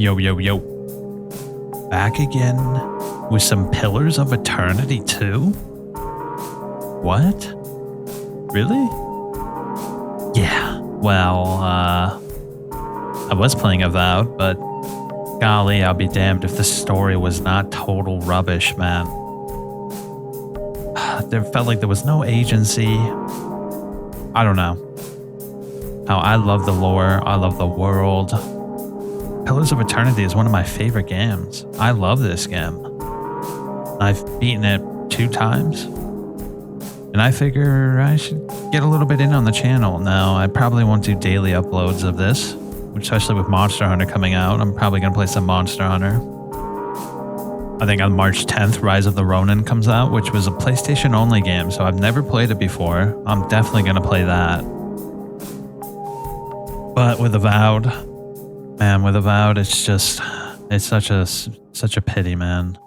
Yo, yo, yo. Back again with some Pillars of Eternity 2? What? Really? Yeah, well, I was playing Avowed, but golly, I'll be damned if the story was not total rubbish, man. There felt like there was no agency. I don't know. How I love the lore, I love the world. Pillars of Eternity is one of my favorite games. I love this game. I've beaten it 2 times. And I figure I should get a little bit in on the channel. Now, I probably won't do daily uploads of this, especially with Monster Hunter coming out. I'm probably going to play some Monster Hunter. I think on March 10th, Rise of the Ronin comes out, which was a PlayStation-only game, so I've never played it before. I'm definitely going to play that. But with Avowed, man, with Avowed, it's such a pity, man.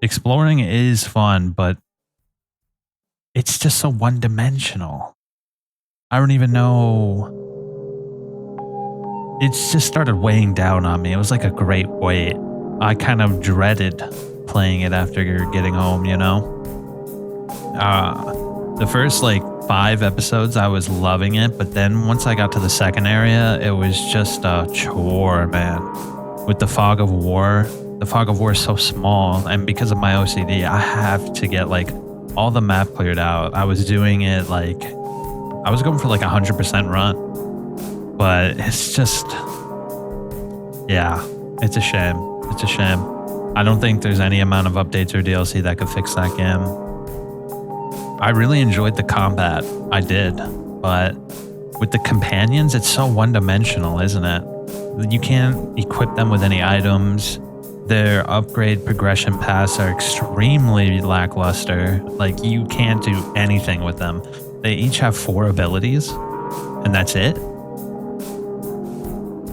Exploring is fun, but it's just so one-dimensional. I don't even know. It's just started weighing down on me. It was like a great weight. I kind of dreaded playing it after getting home, you know? The first, 5 episodes, I was loving it, but then once I got to the second area, it was just a chore, man. With the Fog of War is so small, and because of my OCD, I have to get, all the map cleared out. I was doing it, I was going for, 100% run. But it's just, yeah, it's a shame. It's a shame. I don't think there's any amount of updates or DLC that could fix that game. I really enjoyed the combat. I did. But with the companions, it's so one-dimensional, isn't it? You can't equip them with any items. Their upgrade progression paths are extremely lackluster. You can't do anything with them. They each have 4 abilities, and that's it.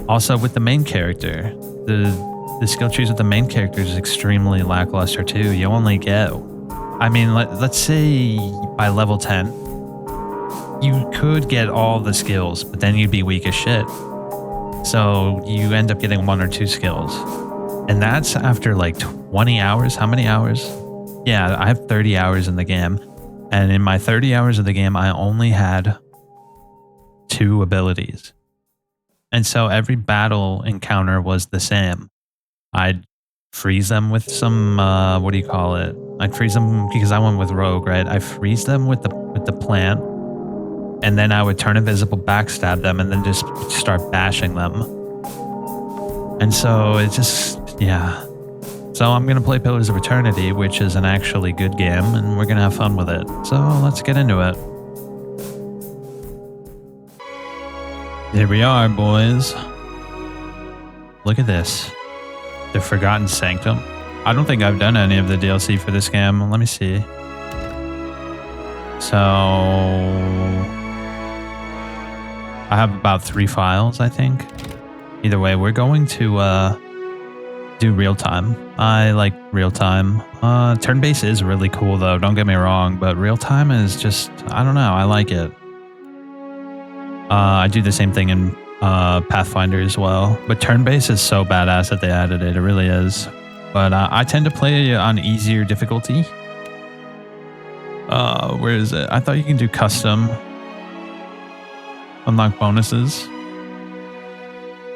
Also, with the main character, the skill trees with the main character is extremely lackluster too. You only get, let's say by level 10, you could get all the skills, but then you'd be weak as shit. So you end up getting 1 or 2 skills. And that's after 20 hours. How many hours? Yeah, I have 30 hours in the game. And in my 30 hours of the game, I only had 2 abilities. And so every battle encounter was the same. I'd freeze them with some, what do you call it? I'd freeze them because I went with Rogue, right? I freeze them with the plant, and then I would turn invisible, backstab them, and then just start bashing them. And so it just, yeah. So I'm going to play Pillars of Eternity, which is an actually good game, and we're going to have fun with it. So let's get into it. Here we are, boys. Look at this. The Forgotten Sanctum. I don't think I've done any of the DLC for this game. Let me see. So I have about 3 files, I think. Either way, we're going to do real time. I like real time. Turn-based is really cool though, don't get me wrong, but real time is just, I don't know, I like it. I do the same thing in Pathfinder as well, but turn-based is so badass that they added it. It really is. But I tend to play on easier difficulty. Where is it? I thought you can do custom. Unlock bonuses.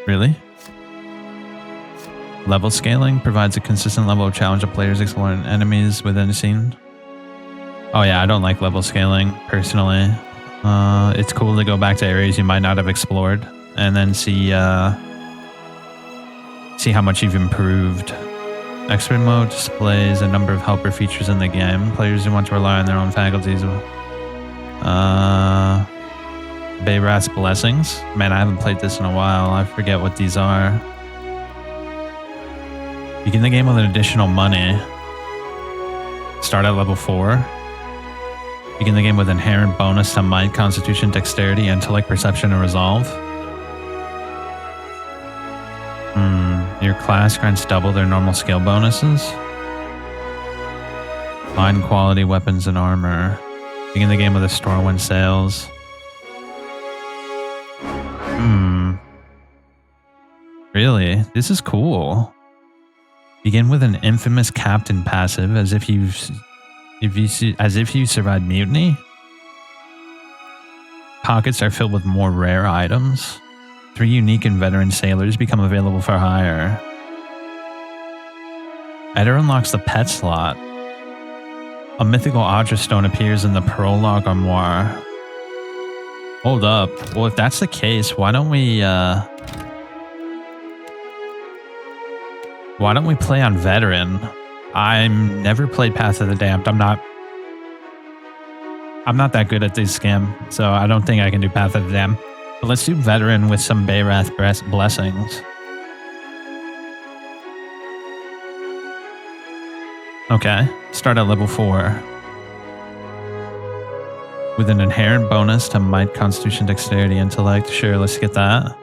Really? Level scaling provides a consistent level of challenge of players exploring enemies within a scene. Oh yeah, I don't like level scaling personally. It's cool to go back to areas you might not have explored and then see how much you've improved. Expert mode displays a number of helper features in the game. Players who want to rely on their own faculties. Bayrat's Blessings. Man, I haven't played this in a while. I forget what these are. Begin the game with an additional money. Start at level 4. Begin the game with inherent bonus to might, constitution, dexterity, intellect, perception, and resolve. Your class grants double their normal skill bonuses. Fine quality weapons and armor. Begin the game with a Stormwind Sails. Really? This is cool. Begin with an infamous captain passive as if you survived mutiny. Pockets are filled with more rare items. 3 unique and veteran sailors become available for hire. Eder unlocks the pet slot. A mythical Audra stone appears in the prologue armoire. Hold up. Well, if that's the case, why don't we play on veteran? I'm never played Path of the Damned. I'm not that good at this game, so I don't think I can do Path of the Damned. But let's do veteran with some Bayrath blessings. Okay, start at level 4. With an inherent bonus to might, constitution, dexterity, intellect. Sure, let's get that.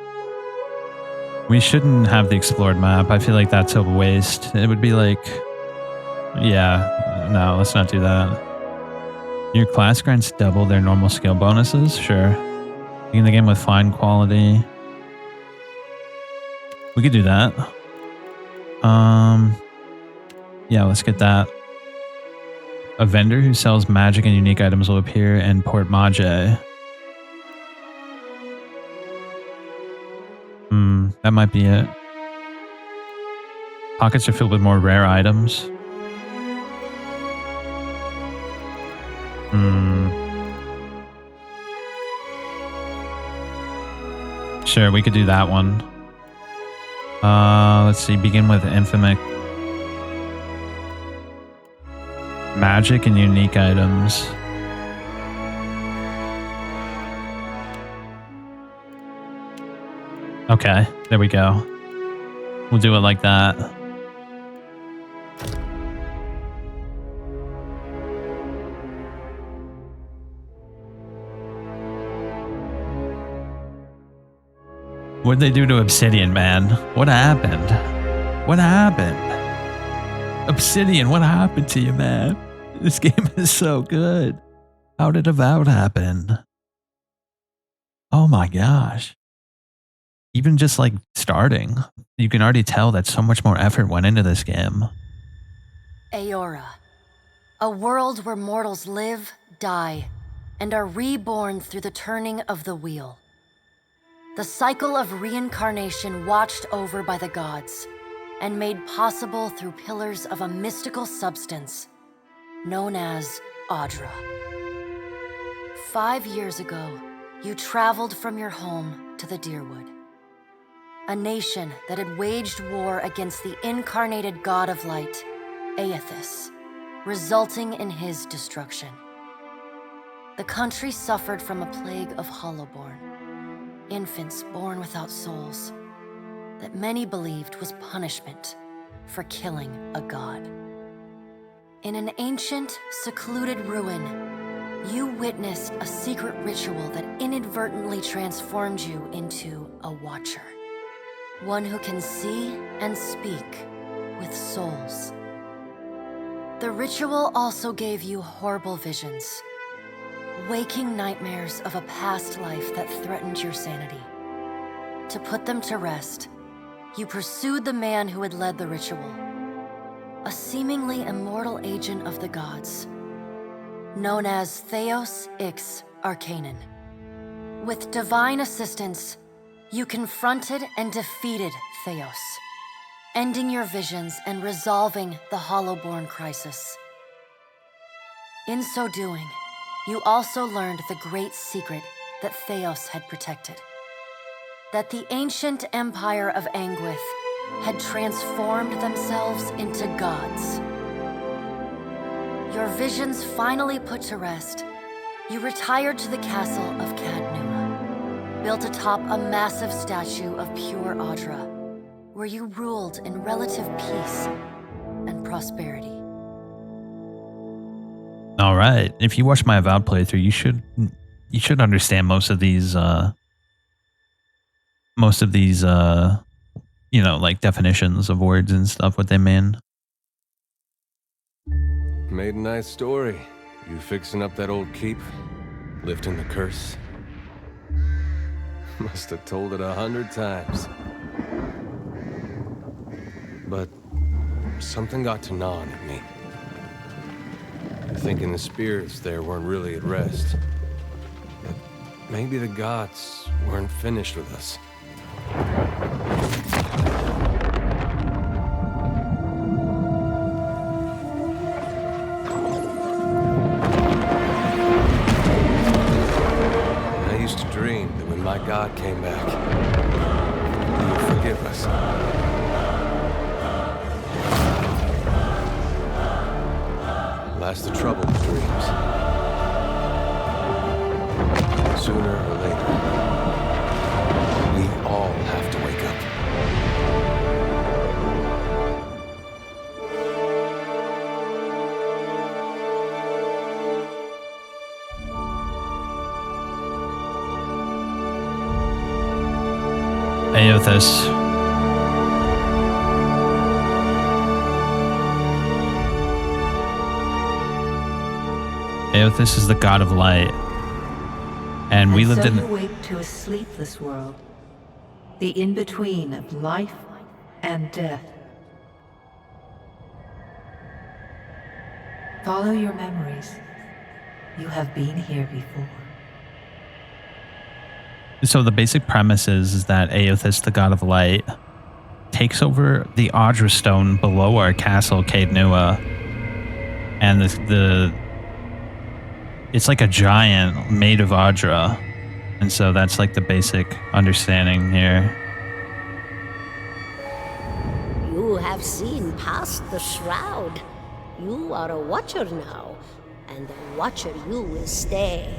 We shouldn't have the explored map. I feel like that's a waste. It would be like... Yeah, no, let's not do that. Your class grants double their normal skill bonuses. Sure. Begin the game with fine quality. We could do that. Yeah, let's get that. A vendor who sells magic and unique items will appear in Port Mage. That might be it. Pockets are filled with more rare items. Sure, we could do that one. Let's see. Begin with infamous magic and unique items. Okay, there we go. We'll do it like that. What'd they do to Obsidian, man? What happened? What happened? Obsidian, what happened to you, man? This game is so good. How did Avowed happen? Oh my gosh. Even just like starting, you can already tell that so much more effort went into this game. Eora, a world where mortals live, die, and are reborn through the turning of the wheel. The cycle of reincarnation watched over by the gods and made possible through pillars of a mystical substance known as Audra. 5 years ago, you traveled from your home to the Deerwood, a nation that had waged war against the incarnated god of light, Aethys, resulting in his destruction. The country suffered from a plague of hollowborn, infants born without souls, that many believed was punishment for killing a god. In an ancient, secluded ruin, you witnessed a secret ritual that inadvertently transformed you into a watcher. One who can see and speak with souls. The ritual also gave you horrible visions, waking nightmares of a past life that threatened your sanity. To put them to rest, you pursued the man who had led the ritual, a seemingly immortal agent of the gods, known as Theos Ix Arcanon. With divine assistance, you confronted and defeated Theos, ending your visions and resolving the Hollowborn crisis. In so doing, you also learned the great secret that Theos had protected. That the ancient empire of Anguith had transformed themselves into gods. Your visions finally put to rest, you retired to the castle of Cadnua, built atop a massive statue of pure Audra, where you ruled in relative peace and prosperity. All right. If you watch my Avowed playthrough, you should understand most of these you know, like definitions of words and stuff, what they mean. Made a nice story. You fixing up that old keep? Lifting the curse? Must have told it 100 times. but something got to gnawing at me. Thinking the spirits there weren't really at rest. That maybe the gods weren't finished with us. I used to dream that when my god came back, he would forgive us. Last the trouble with dreams. Sooner or later, we all have to wake up. Aothis. Aothis is the god of light. And we lived in... you wake to a sleepless world. The in-between of life and death. Follow your memories. You have been here before. So the basic premise is that Aothis, the god of light, takes over the Audra stone below our castle, Caed Nua. And it's like a giant made of Audra. And so that's like the basic understanding here. You have seen past the shroud. You are a watcher now, and a watcher you will stay.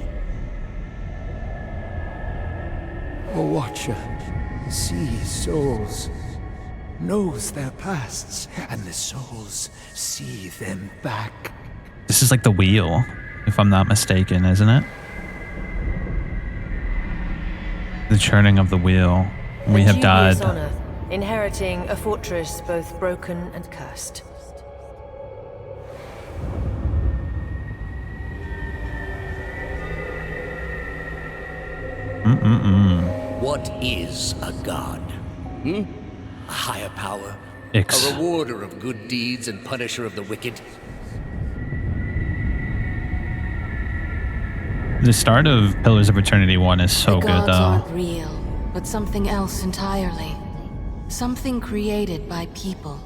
A watcher sees souls, knows their pasts, and the souls see them back. This is like the wheel, if I'm not mistaken, isn't it? The churning of the wheel. We have died. Honor, inheriting a fortress both broken and cursed. What is a god? A higher power? Ix. A rewarder of good deeds and punisher of the wicked? The start of Pillars of Eternity 1 is so The good, gods though. aren't real, but something else entirely. Something created by people.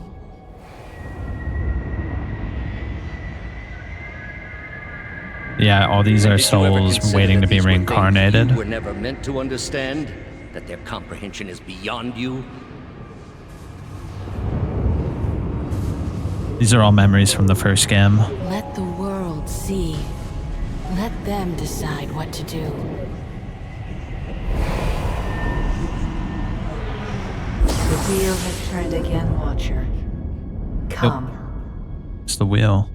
Yeah, all these are Did you ever souls consider waiting that to be these were things reincarnated. You were never meant to understand? That their comprehension is beyond you? These are all memories from the first game. Let the world see. Let them decide what to do. The wheel has turned again, Watcher. Come. It's the wheel.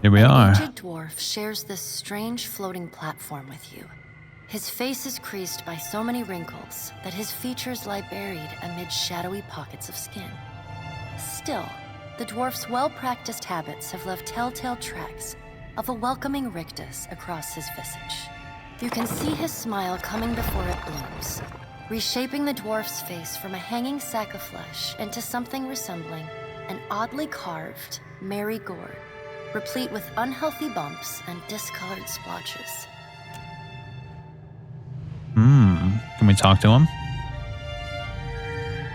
Here we are. An aged dwarf shares this strange floating platform with you. His face is creased by so many wrinkles that his features lie buried amid shadowy pockets of skin. Still, the dwarf's well-practiced habits have left telltale tracks of a welcoming rictus across his visage. You can see his smile coming before it blooms, reshaping the dwarf's face from a hanging sack of flesh into something resembling an oddly carved, merry gourd, replete with unhealthy bumps and discolored splotches. Can we talk to him?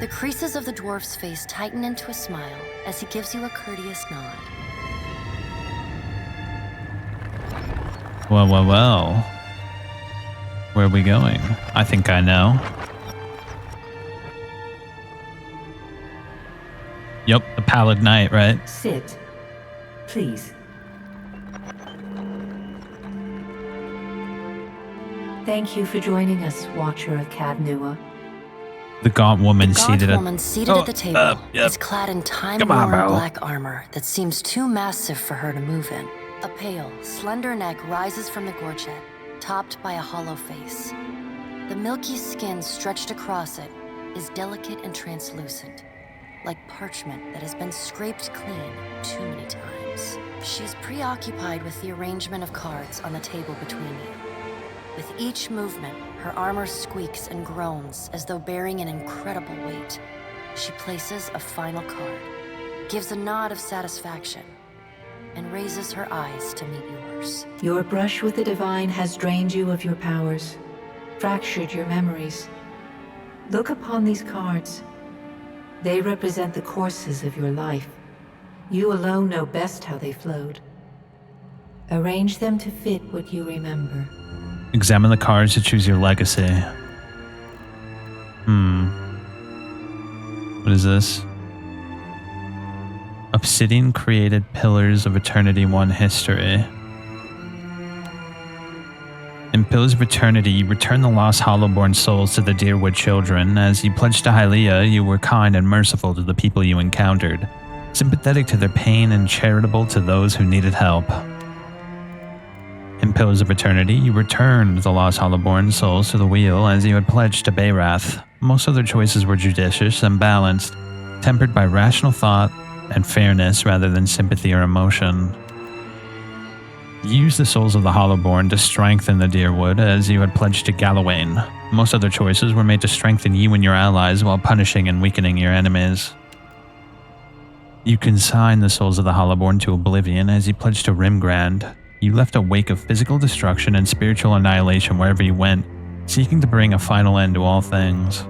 The creases of the dwarf's face tighten into a smile as he gives you a courteous nod. Well. Where are we going? I think I know. Yep, the Pallid Knight, right? Sit. Please. Thank you for joining us, Watcher of Caed Nua. The gaunt woman The seated gaunt at... woman seated at the table is clad in Come on, time-worn bro. black armor that seems too massive for her to move in. A pale, slender neck rises from the gorget, topped by a hollow face. The milky skin stretched across it is delicate and translucent, like parchment that has been scraped clean too many times. hands. She's preoccupied with the arrangement of cards on the table between you. With each movement, her armor squeaks and groans as though bearing an incredible weight. She places a final card, gives a nod of satisfaction, and raises her eyes to meet yours. Your brush with the divine has drained you of your powers, fractured your memories. Look upon these cards. They represent the courses of your life. You alone know best how they flowed. Arrange them to fit what you remember. Examine the cards to choose your legacy. What is this? Obsidian created Pillars of Eternity 1 history. In Pillars of Eternity, you return the lost Hollowborn souls to the Deerwood children. As you pledged to Hylia, you were kind and merciful to the people you encountered, sympathetic to their pain and charitable to those who needed help. In Pillars of Eternity, you returned the lost Hollowborn souls to the wheel as you had pledged to Bayrath. Most other choices were judicious and balanced, tempered by rational thought and fairness rather than sympathy or emotion. You used the souls of the Hollowborn to strengthen the Deerwood as you had pledged to Galawain. Most other choices were made to strengthen you and your allies while punishing and weakening your enemies. You consigned the souls of the Hollowborn to oblivion as you pledged to Rimgrand. You left a wake of physical destruction and spiritual annihilation wherever you went, seeking to bring a final end to all things.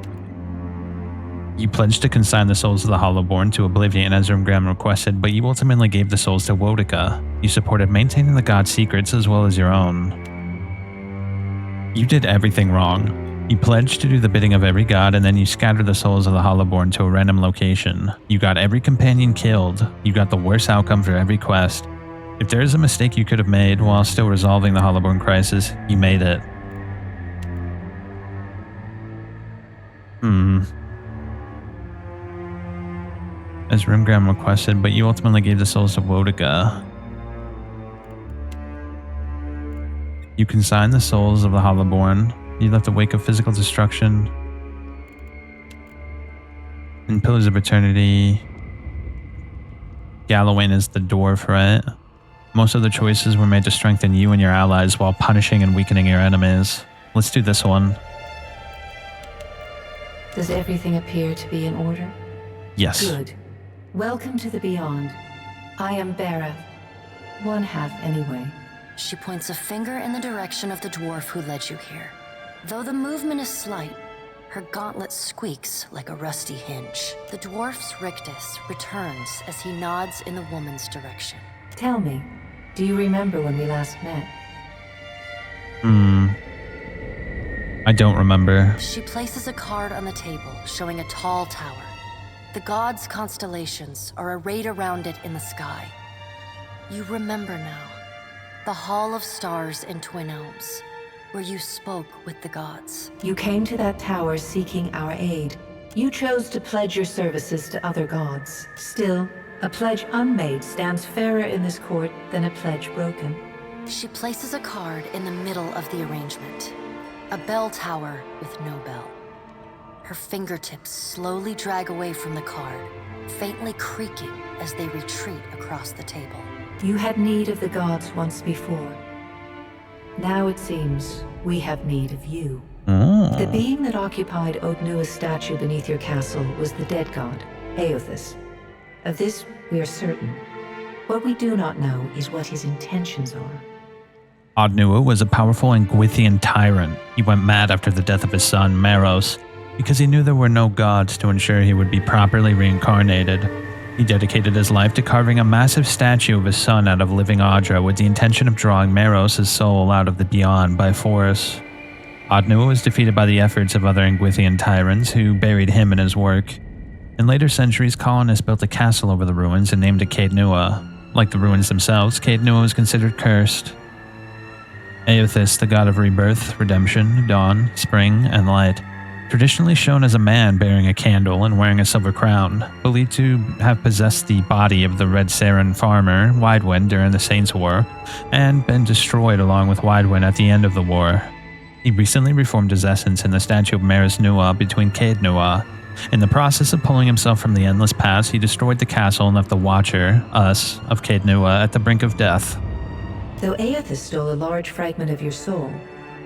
You pledged to consign the souls of the Hollowborn to oblivion as Rimgrand requested, but you ultimately gave the souls to Wodica. You supported maintaining the god's secrets as well as your own. You did everything wrong. You pledged to do the bidding of every god, and then you scattered the souls of the Hollowborn to a random location. You got every companion killed. You got the worst outcome for every quest. If there is a mistake you could have made while still resolving the Hollowborn crisis, you made it. As Rimgram requested, but you ultimately gave the souls to Wodica. You consigned the souls of the Hollowborn. You left a wake of physical destruction. In Pillars of Eternity, Galawain is the dwarf, right? Most of the choices were made to strengthen you and your allies while punishing and weakening your enemies. Let's do this one. Does everything appear to be in order? Yes. Good. Welcome to the Beyond. I am Berath. One half anyway. She points a finger in the direction of the dwarf who led you here. Though the movement is slight, her gauntlet squeaks like a rusty hinge. The dwarf's rictus returns as he nods in the woman's direction. Tell me, do you remember when we last met? I don't remember. She places a card on the table showing a tall tower. The gods' constellations are arrayed around it in the sky. You remember now. The Hall of Stars in Twin Elms, where you spoke with the gods. You came to that tower seeking our aid. You chose to pledge your services to other gods. Still, a pledge unmade stands fairer in this court than a pledge broken. She places a card in the middle of the arrangement. A bell tower with no bell. Her fingertips slowly drag away from the card, faintly creaking as they retreat across the table. You had need of the gods once before. Now it seems we have need of you. The being that occupied Odnua's statue beneath your castle was the dead god, Aothis. Of this we are certain. What we do not know is what his intentions are. Odnua was a powerful Ingwithian tyrant. He went mad after the death of his son, Maros, because he knew there were no gods to ensure he would be properly reincarnated. He dedicated his life to carving a massive statue of his son out of living Audra with the intention of drawing Maros' soul out of the beyond by force. Odnua was defeated by the efforts of other Ingwithian tyrants who buried him in his work. In later centuries, colonists built a castle over the ruins and named it Caed Nua. Like the ruins themselves, Caed Nua was considered cursed. Aothis, the god of rebirth, redemption, dawn, spring, and light, traditionally shown as a man bearing a candle and wearing a silver crown, believed to have possessed the body of the Red Saren farmer, Widewind, during the Saints' War, and been destroyed along with Widewind at the end of the war. He recently reformed his essence in the statue of Maris Nua between Caed Nua In the process of pulling himself from the endless past, he destroyed the castle and left the Watcher, us, of Caed Nua at the brink of death. Though Aethys stole a large fragment of your soul,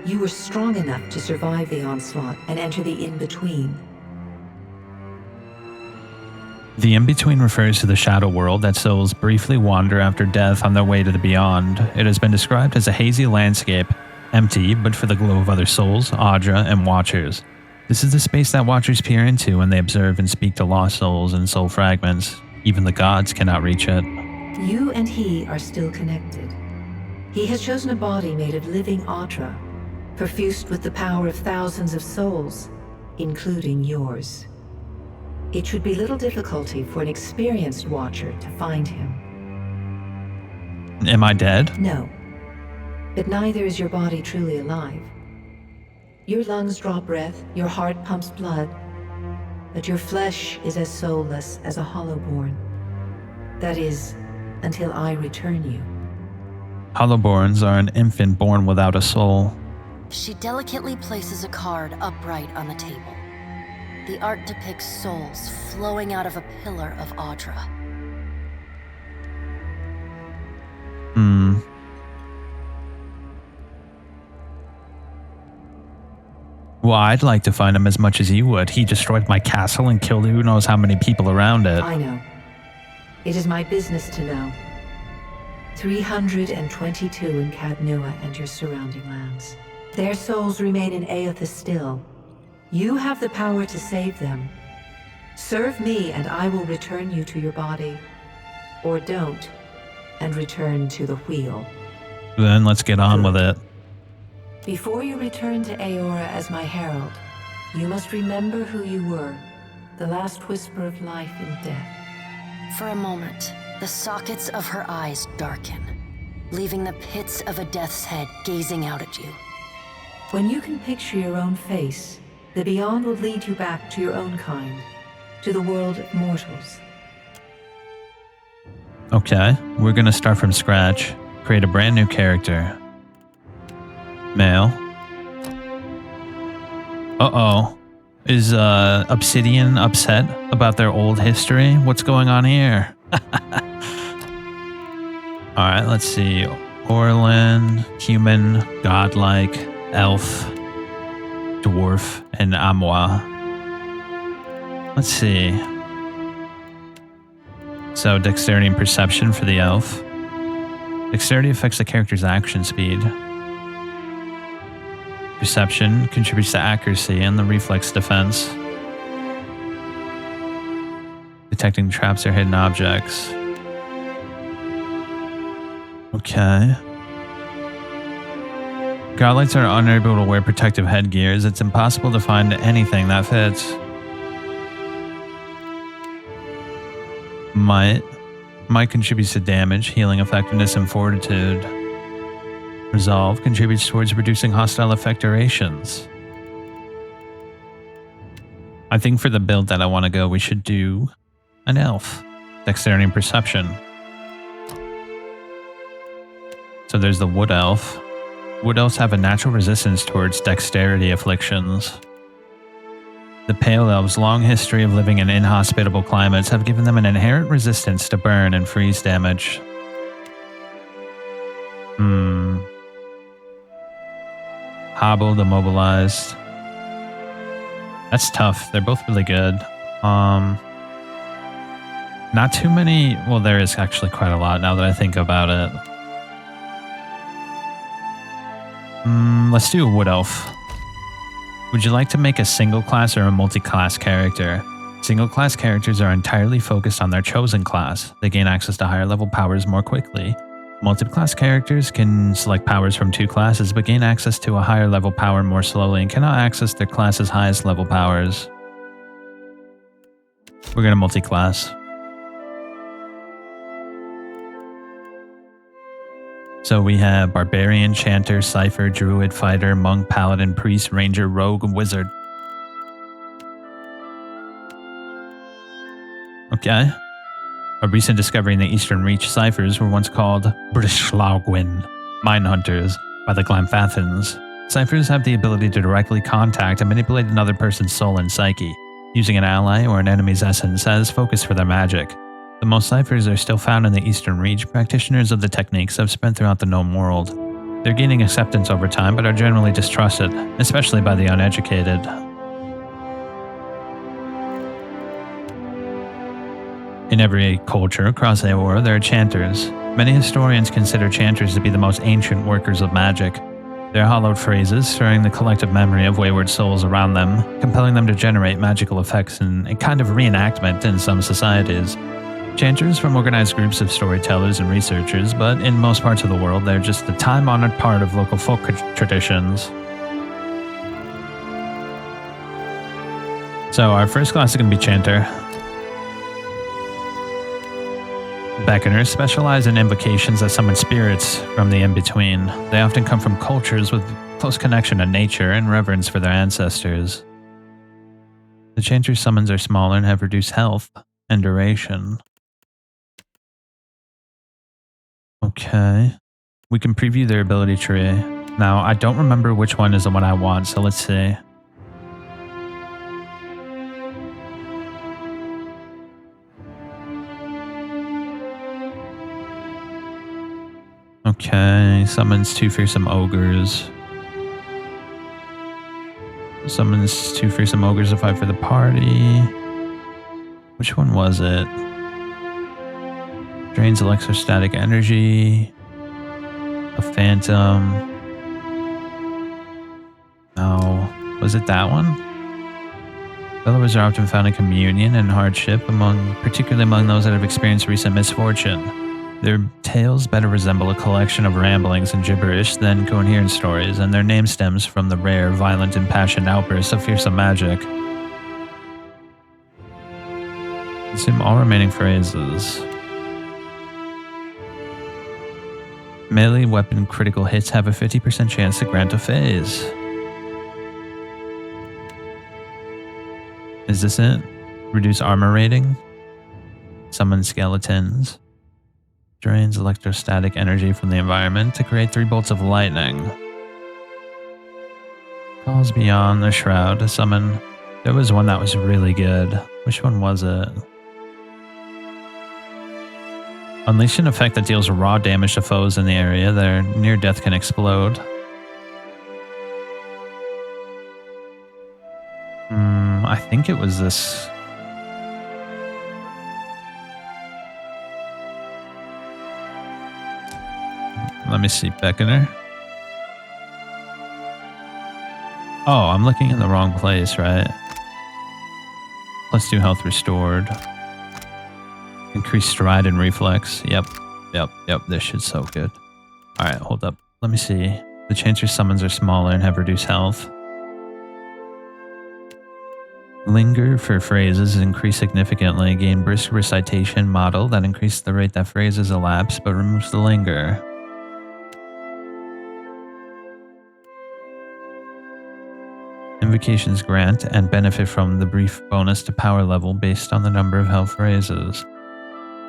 you were strong enough to survive the onslaught and enter the in-between. The in-between refers to the shadow world that souls briefly wander after death on their way to the beyond. It has been described as a hazy landscape, empty but for the glow of other souls, Audra, and Watchers. This is the space that Watchers peer into when they observe and speak to lost souls and soul fragments. Even the gods cannot reach it. You and he are still connected. He has chosen a body made of living Audra, perfused with the power of thousands of souls, including yours. It should be little difficulty for an experienced Watcher to find him. Am I dead? No. But neither is your body truly alive. Your lungs draw breath, your heart pumps blood, but your flesh is as soulless as a Hollowborn. That is, until I return you. Hollowborns are an infant born without a soul. She delicately places a card upright on the table. The art depicts souls flowing out of a pillar of Audra. Well, I'd like to find him as much as you would. He destroyed my castle and killed who knows how many people around it. I know. It is my business to know. 322 in Caed Nua and your surrounding lands. Their souls remain in Aethys still. You have the power to save them. Serve me and I will return you to your body. Or don't, and return to the wheel. Then let's get on with it. Before you return to Aora as my herald, you must remember who you were, the last whisper of life in death. For a moment, the sockets of her eyes darken, leaving the pits of a death's head gazing out at you. When you can picture your own face, the Beyond will lead you back to your own kind, to the world of mortals. Okay, we're gonna start from scratch. Create a brand new character. Male. Uh-oh. Is Obsidian upset about their old history? What's going on here? Alright, let's see. Orland, human, godlike, elf, dwarf, and Amwa. Let's see. So, dexterity and perception for the elf. Dexterity affects the character's action speed. Perception contributes to accuracy and the reflex defense. Detecting traps or hidden objects. Okay. Godlights are unable to wear protective headgears. It's impossible to find anything that fits. Might contributes to damage, healing effectiveness, and fortitude. Resolve contributes towards reducing hostile effect durations. I think for the build that I want to go, we should do an elf. Dexterity and perception. So there's the wood elf. Wood elves have a natural resistance towards dexterity afflictions. The pale elves' long history of living in inhospitable climates have given them an inherent resistance to burn and freeze damage. Hobbled, immobilized. That's tough. They're both really good. Not too many. Well, there is actually quite a lot now that I think about it. Let's do a wood elf. Would you like to make a single class or a multi-class character? Single class characters are entirely focused on their chosen class. They gain access to higher level powers more quickly. Multi-class characters can select powers from two classes, but gain access to a higher level power more slowly and cannot access their class's highest level powers. We're gonna multi-class. So we have Barbarian, Chanter, Cypher, Druid, Fighter, Monk, Paladin, Priest, Ranger, Rogue, and Wizard. Okay. A recent discovery in the Eastern Reach, Cyphers were once called Brishlalgwyn, Mine Hunters, by the Glamfathans. Cyphers have the ability to directly contact and manipulate another person's soul and psyche. using an ally or an enemy's essence as focus for their magic. The most ciphers are still found in the Eastern Reach. Practitioners of the techniques have spread throughout the known world. They're gaining acceptance over time, but are generally distrusted, especially by the uneducated. In every culture across Aor, there are chanters. Many historians consider chanters to be the most ancient workers of magic. Their hallowed phrases, stirring the collective memory of wayward souls around them, compelling them to generate magical effects in a kind of reenactment in some societies. Chanters form organized groups of storytellers and researchers, but in most parts of the world, they're just a time-honored part of local folk traditions. So our first class is going to be Chanter. Beckoners specialize in invocations that summon spirits from the in-between. They often come from cultures with close connection to nature and reverence for their ancestors. The Chanter's summons are smaller and have reduced health and duration. Okay. We can preview their ability tree. Now, I don't remember which one is the one I want, so let's see. Okay, summons 2 fearsome ogres. Summons 2 fearsome ogres to fight for the party. Which one was it? Drains electrostatic energy. A phantom. No. Was it that one? Followers are often found in communion and hardship, particularly among those that have experienced recent misfortune. Their tales better resemble a collection of ramblings and gibberish than coherent stories, and their name stems from the rare, violent, impassioned outbursts of fearsome magic. Consume all remaining phrases. Melee weapon critical hits have a 50% chance to grant a phase. Is this it? Reduce armor rating? Summon skeletons. Drains electrostatic energy from the environment to create 3 bolts of lightning. Calls beyond the shroud to summon. There was one that was really good. Which one was it? Unleash an effect that deals raw damage to foes in the area. Their near death can explode. I think it was this. Let me see, Beckoner. Oh, I'm looking in the wrong place, right? +2 health restored. Increased stride and reflex. Yep. This shit's so good. Alright, hold up. Let me see. The Chancer's summons are smaller and have reduced health. Linger for phrases is increased significantly. Gain brisk recitation model that increases the rate that phrases elapse but removes the linger. Invocations grant and benefit from the brief bonus to power level based on the number of health phrases.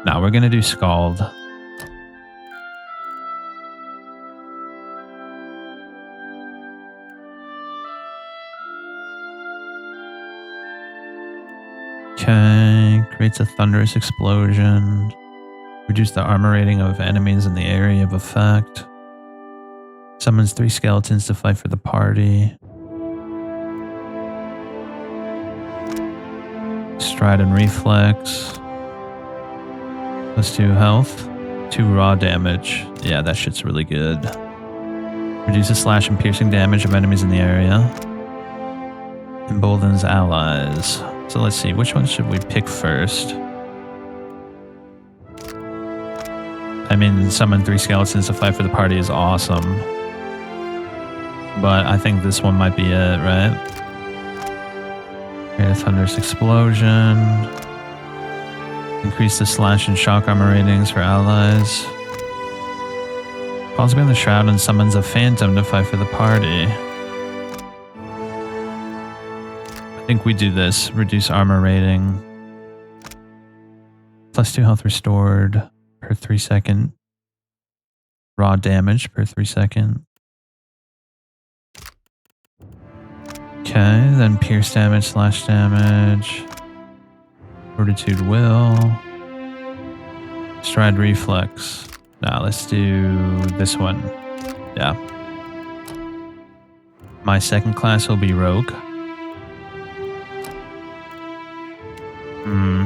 Now we're going to do Scald. Okay, creates a thunderous explosion. Reduce the armor rating of enemies in the area of effect. Summons 3 skeletons to fight for the party. Stride and reflex. +2 health. 2 raw damage. Yeah, that shit's really good. Reduces slash and piercing damage of enemies in the area. Emboldens allies. So let's see, which one should we pick first? I mean, summon 3 skeletons to fight for the party is awesome. But I think this one might be it, right? Create a thunderous explosion. Increase the slash and shock armor ratings for allies. Calls beyond the shroud and summons a phantom to fight for the party. I think we do this. Reduce armor rating. +2 health restored per 3 second. Raw damage per 3 second. Okay, then pierce damage, slash damage, fortitude will, stride reflex. Now let's do this one. Yeah. My second class will be rogue.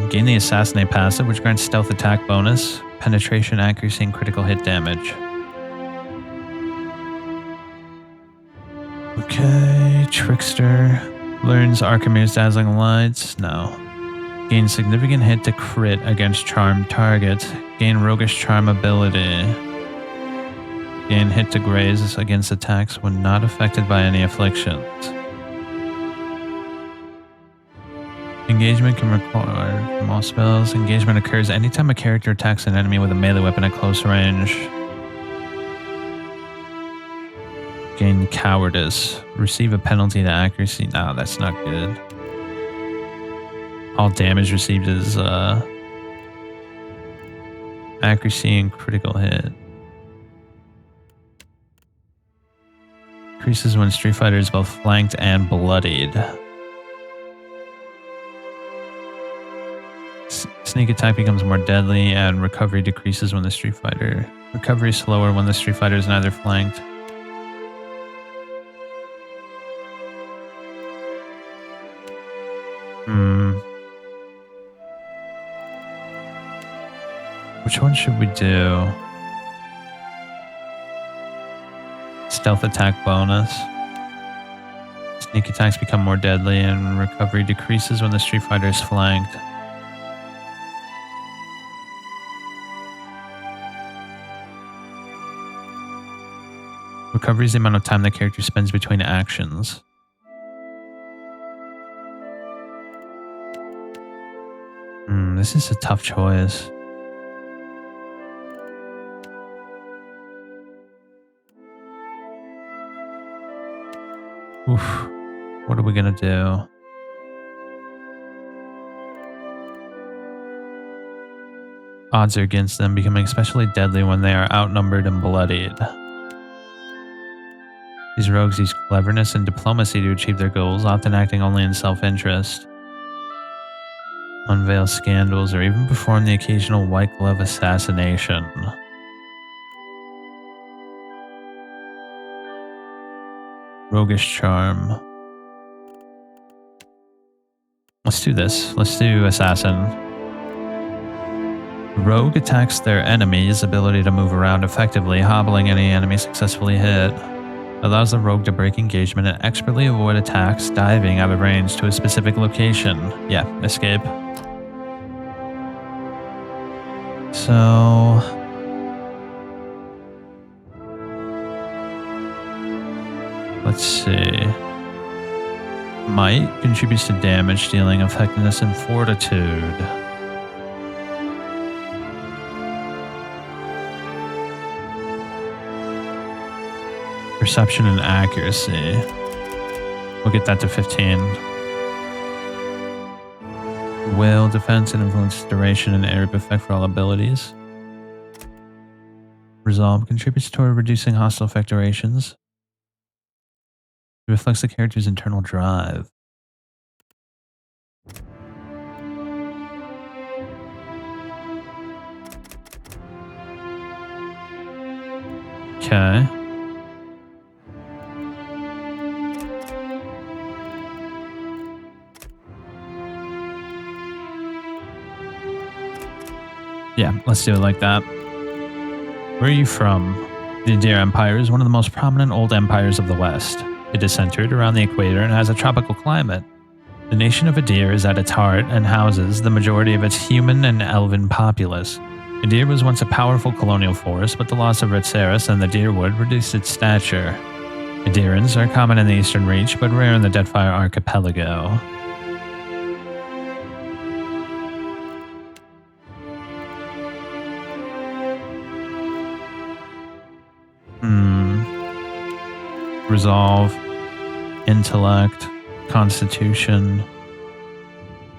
Gain the assassinate passive, which grants stealth attack bonus, penetration, accuracy, and critical hit damage. Okay, trickster. Learns Archimede's dazzling lights. No. Gain significant hit to crit against charmed targets. Gain roguish charm ability. Gain hit to graze against attacks when not affected by any afflictions. Engagement can require from all spells. Engagement occurs anytime a character attacks an enemy with a melee weapon at close range. Gain cowardice. Receive a penalty to accuracy. No, that's not good. All damage received is accuracy and critical hit. Increases when Street Fighter is both flanked and bloodied. Sneak attack becomes more deadly, and recovery decreases when the Street Fighter. Recovery is slower when the Street Fighter is neither flanked. Which one should we do? Stealth attack bonus. Sneak attacks become more deadly, and recovery decreases when the Street Fighter is flanked. Recovery is the amount of time the character spends between actions. This is a tough choice. Oof. What are we gonna do? Odds are against them, becoming especially deadly when they are outnumbered and bloodied. These rogues use cleverness and diplomacy to achieve their goals, often acting only in self-interest. Unveil scandals, or even perform the occasional white glove assassination. Roguish charm. Let's do this. Let's do assassin. Rogue attacks their enemy's ability to move around effectively, hobbling any enemy successfully hit. Allows the rogue to break engagement and expertly avoid attacks, diving out of range to a specific location. Yeah, escape. So... let's see. Might contributes to damage, dealing, effectiveness, and fortitude. Perception and accuracy. We'll get that to 15. Will, defense, and influence, duration, and area of effect for all abilities. Resolve contributes toward reducing hostile effect durations. It reflects the character's internal drive. Okay. Yeah, let's do it like that. Where are you from? The Adir Empire is one of the most prominent old empires of the West. It is centered around the equator and has a tropical climate. The nation of Adir is at its heart and houses the majority of its human and elven populace. Adir was once a powerful colonial force, but the loss of Ritzeris and the Deerwood reduced its stature. Adirans are common in the Eastern Reach, but rare in the Deadfire Archipelago. Resolve, intellect, constitution.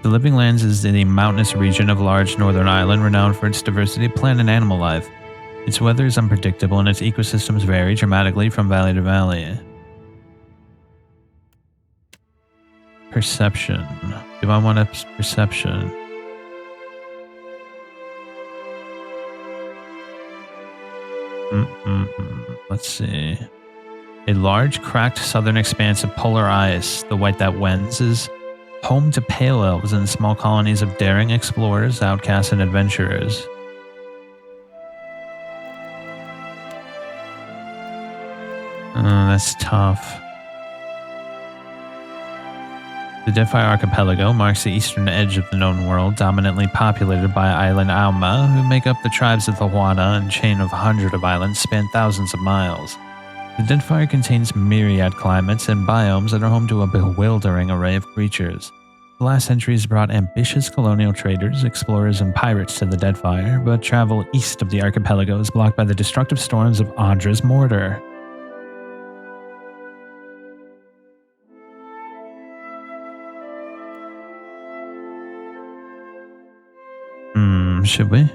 The Living Lands is the mountainous region of large northern island renowned for its diversity of plant and animal life. Its weather is unpredictable and its ecosystems vary dramatically from valley to valley. Perception. Do I want a perception? Let's see. A large, cracked southern expanse of polar ice, the white that wends, is home to pale elves and small colonies of daring explorers, outcasts, and adventurers. That's tough. The Deadfire Archipelago marks the eastern edge of the known world, dominantly populated by island Alma, who make up the tribes of the Huana and chain of 100 of islands span thousands of miles. The Deadfire contains myriad climates and biomes that are home to a bewildering array of creatures. The last centuries brought ambitious colonial traders, explorers, and pirates to the Deadfire, but travel east of the archipelago is blocked by the destructive storms of Audra's mortar. Should we?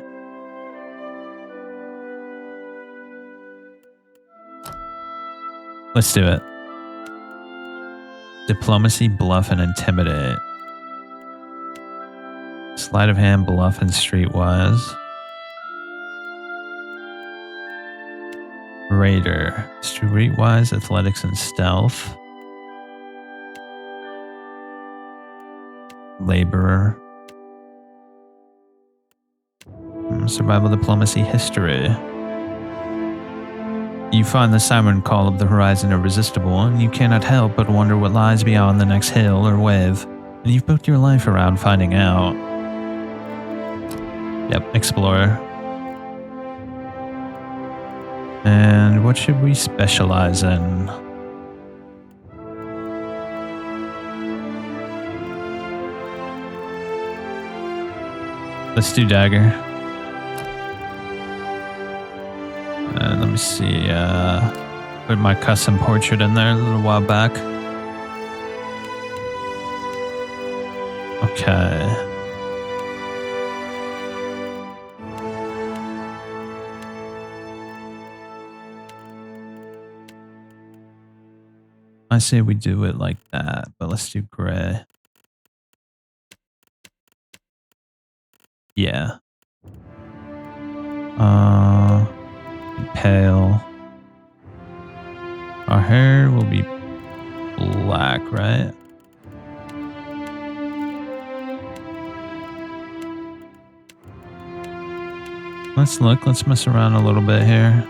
Let's do it. Diplomacy, bluff, and intimidate. Sleight of hand, bluff, and streetwise. Raider. Streetwise, athletics, and stealth. Laborer. Survival, diplomacy, history. You find the siren call of the horizon irresistible, and you cannot help but wonder what lies beyond the next hill or wave, and you've built your life around finding out. Yep, explorer. And what should we specialize in? Let's do dagger. Let me see, put my custom portrait in there a little while back. Okay. I say we do it like that, but let's do gray. Yeah. Pale. Our hair will be black, right? Let's look. Let's mess around a little bit here.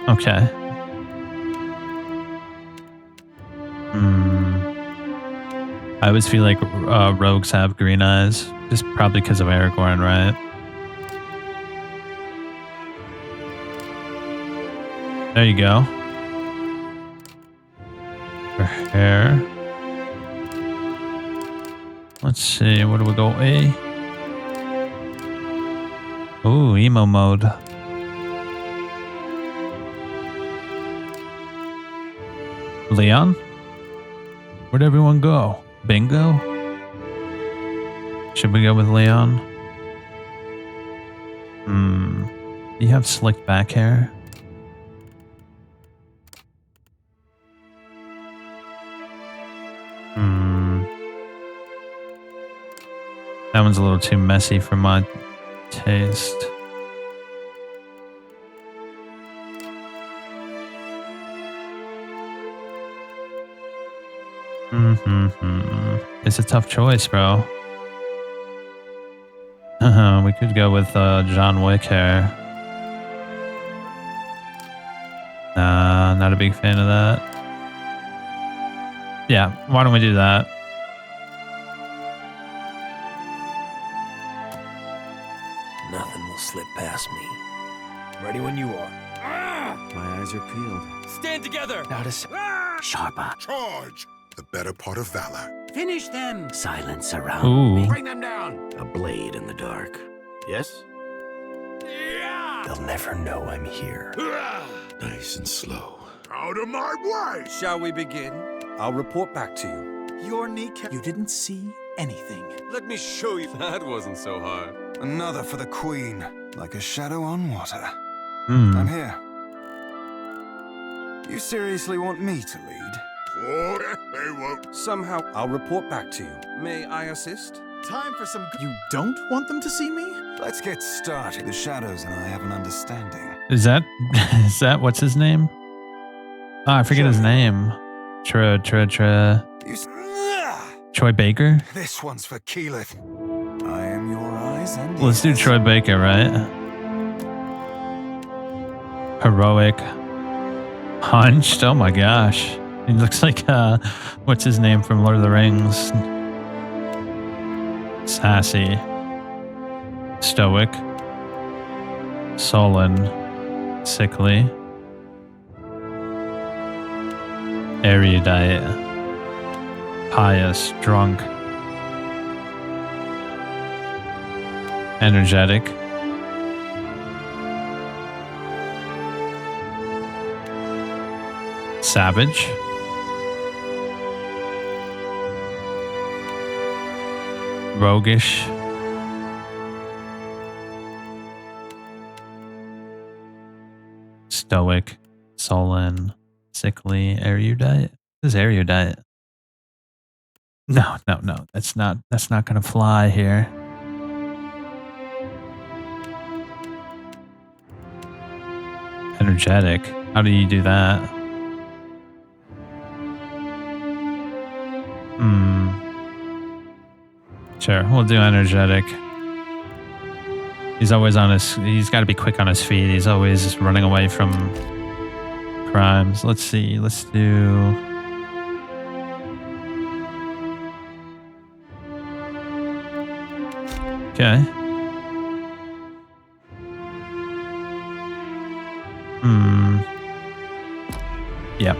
Okay. I always feel like rogues have green eyes, just probably because of Aragorn, right? There you go. For hair. Let's see, where do we go? A. Ooh, emo mode. Leon? Where'd everyone go? Bingo? Should we go with Leon? You have slicked back hair? That one's a little too messy for my taste. It's a tough choice, bro. We could go with John Wick hair. Nah, not a big fan of that. Yeah, why don't we do that? Nothing will slip past me. Ready when you are. My eyes are peeled. Stand together! Now to sharper. Charge! The better part of valor. Finish them! Silence around me. Bring them down! A blade in the dark. Yes? Yeah! They'll never know I'm here. Nice and slow. Out of my way! Shall we begin? I'll report back to you. Your kneecap. You didn't see anything. Let me show you. That wasn't so hard. Another for the queen, like a shadow on water. I'm here. You seriously want me to lead? They won't. Somehow, I'll report back to you. May I assist? Time for some... You don't want them to see me? Let's get started. The shadows and I have an understanding. Is that what's his name? Oh, I forget his name. Troy Baker? This one's for Keyleth. I am your eyes and Let's do Troy Baker, right? Heroic. Hunched. Oh my gosh. He looks like, what's his name from Lord of the Rings? Sassy. Stoic. Sullen. Sickly. Erudite. Pious. Drunk. Energetic. Savage. Roguish. Stoic. Sullen. Sickly. Erudite. This is erudite. No. That's not gonna fly here. Energetic. How do you do that? Sure, we'll do energetic. He's always he's got to be quick on his feet. He's always running away from crimes. Let's see, let's do... Okay. Yep.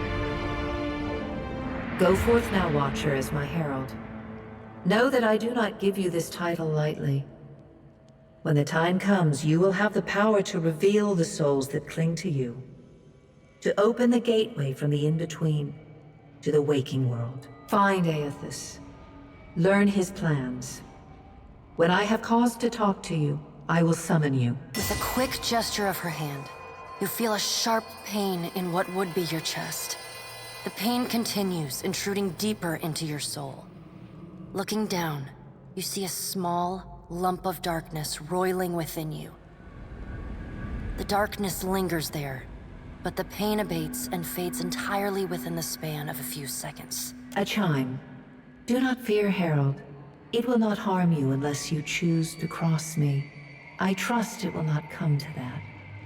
Go forth now, Watcher, as my herald. Know that I do not give you this title lightly. When the time comes, you will have the power to reveal the souls that cling to you, to open the gateway from the in-between to the waking world. Find Aethys. Learn his plans. When I have cause to talk to you, I will summon you. With a quick gesture of her hand, you feel a sharp pain in what would be your chest. The pain continues, intruding deeper into your soul. Looking down, you see a small lump of darkness roiling within you. The darkness lingers there, but the pain abates and fades entirely within the span of a few seconds. A chime. Do not fear, Herald. It will not harm you unless you choose to cross me. I trust it will not come to that.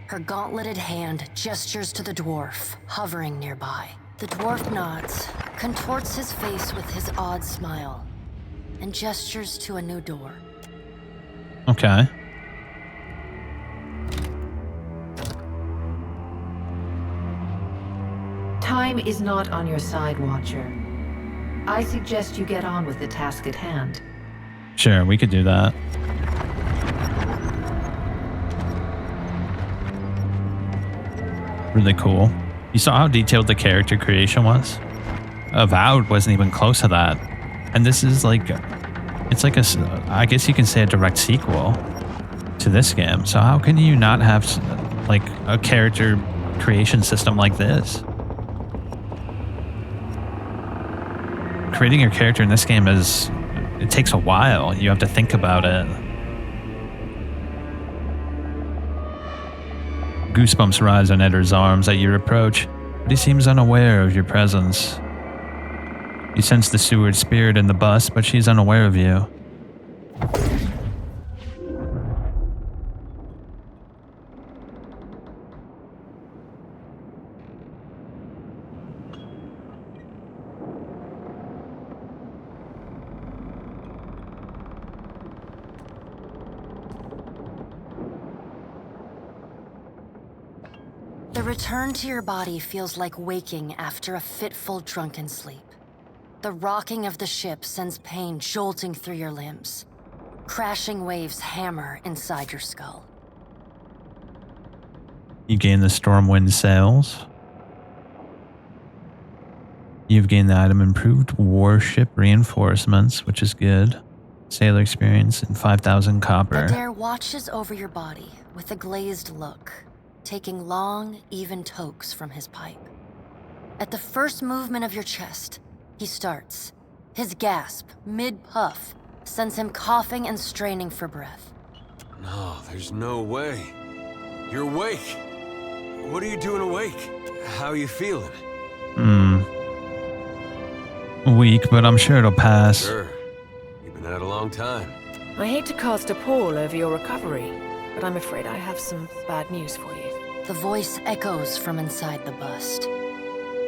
Her gauntleted hand gestures to the dwarf, hovering nearby. The dwarf nods, contorts his face with his odd smile, and gestures to a new door. Okay. Time is not on your side, Watcher. I suggest you get on with the task at hand. Sure, we could do that. Really cool. You saw how detailed the character creation was? Avowed wasn't even close to that. And this is like, it's like I guess you can say a direct sequel to this game. So how can you not have like a character creation system like this? Creating your character in this game it takes a while. You have to think about it. Goosebumps rise on Eddar's arms at your approach, but he seems unaware of your presence. You sense the Seward spirit in the bus, but she's unaware of you. The return to your body feels like waking after a fitful drunken sleep. The rocking of the ship sends pain jolting through your limbs. Crashing waves hammer inside your skull. You gain the Stormwind sails. You've gained the item Improved Warship Reinforcements, which is good. Sailor experience and 5,000 copper. Adair watches over your body with a glazed look, taking long, even tokes from his pipe. At the first movement of your chest, he starts. His gasp, mid-puff, sends him coughing and straining for breath. No, there's no way. You're awake. What are you doing awake? How are you feeling? Weak, but I'm sure it'll pass. Sure. You've been out a long time. I hate to cast a pall over your recovery, but I'm afraid I have some bad news for you. The voice echoes from inside the bust.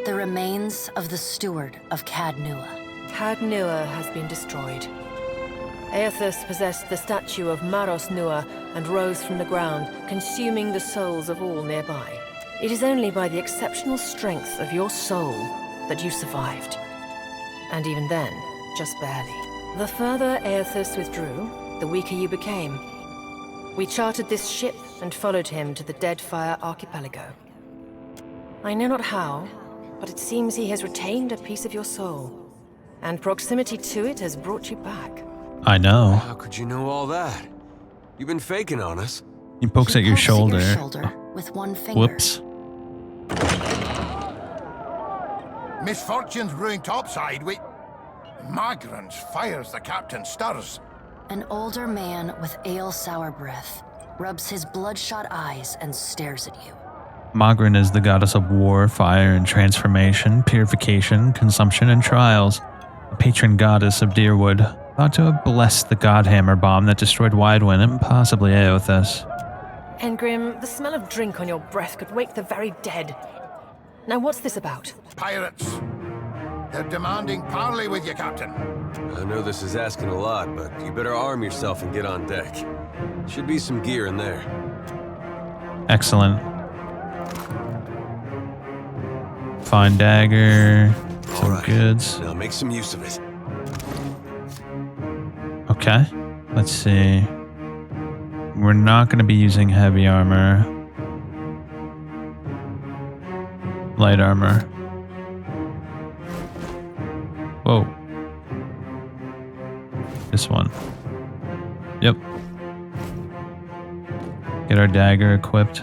The remains of the steward of Cad Nua. Cad Nua has been destroyed. Aethys possessed the statue of Maros Nua and rose from the ground, consuming the souls of all nearby. It is only by the exceptional strength of your soul that you survived. And even then, just barely. The further Aethys withdrew, the weaker you became. We chartered this ship and followed him to the Deadfire Archipelago. I know not how, but it seems he has retained a piece of your soul, and proximity to it has brought you back. I know. How could you know all that? You've been faking on us. He pokes at your shoulder. With one finger. Whoops. Misfortunes brewing topside. Migrants fires the captain stirs. An older man with ale-sour breath rubs his bloodshot eyes and stares at you. Magrin is the goddess of war, fire, and transformation, purification, consumption, and trials. A patron goddess of Deerwood, thought to have blessed the Godhammer bomb that destroyed Widewind and possibly Aethys. Engrim, the smell of drink on your breath could wake the very dead. Now what's this about? Pirates. They're demanding parley with you, Captain. I know this is asking a lot, but you better arm yourself and get on deck. Should be some gear in there. Excellent. Fine dagger. Some right. goods. Now make some use of it. Okay. Let's see. We're not going to be using heavy armor. Light armor. Whoa. This one. Yep. Get our dagger equipped.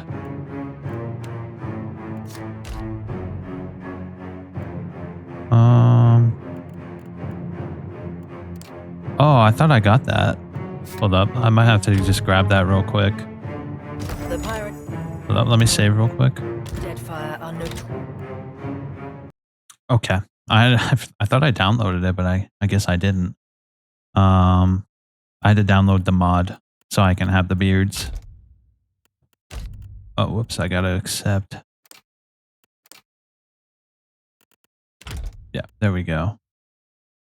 Oh, I thought I got that. Hold up. I might have to just grab that real quick. The pirate. Hold up. Let me save real quick. Deadfire are neutral. Okay. I thought I downloaded it, but I guess I didn't. I had to download the mod so I can have the beards. Oh, whoops. I gotta accept. Yeah, there we go.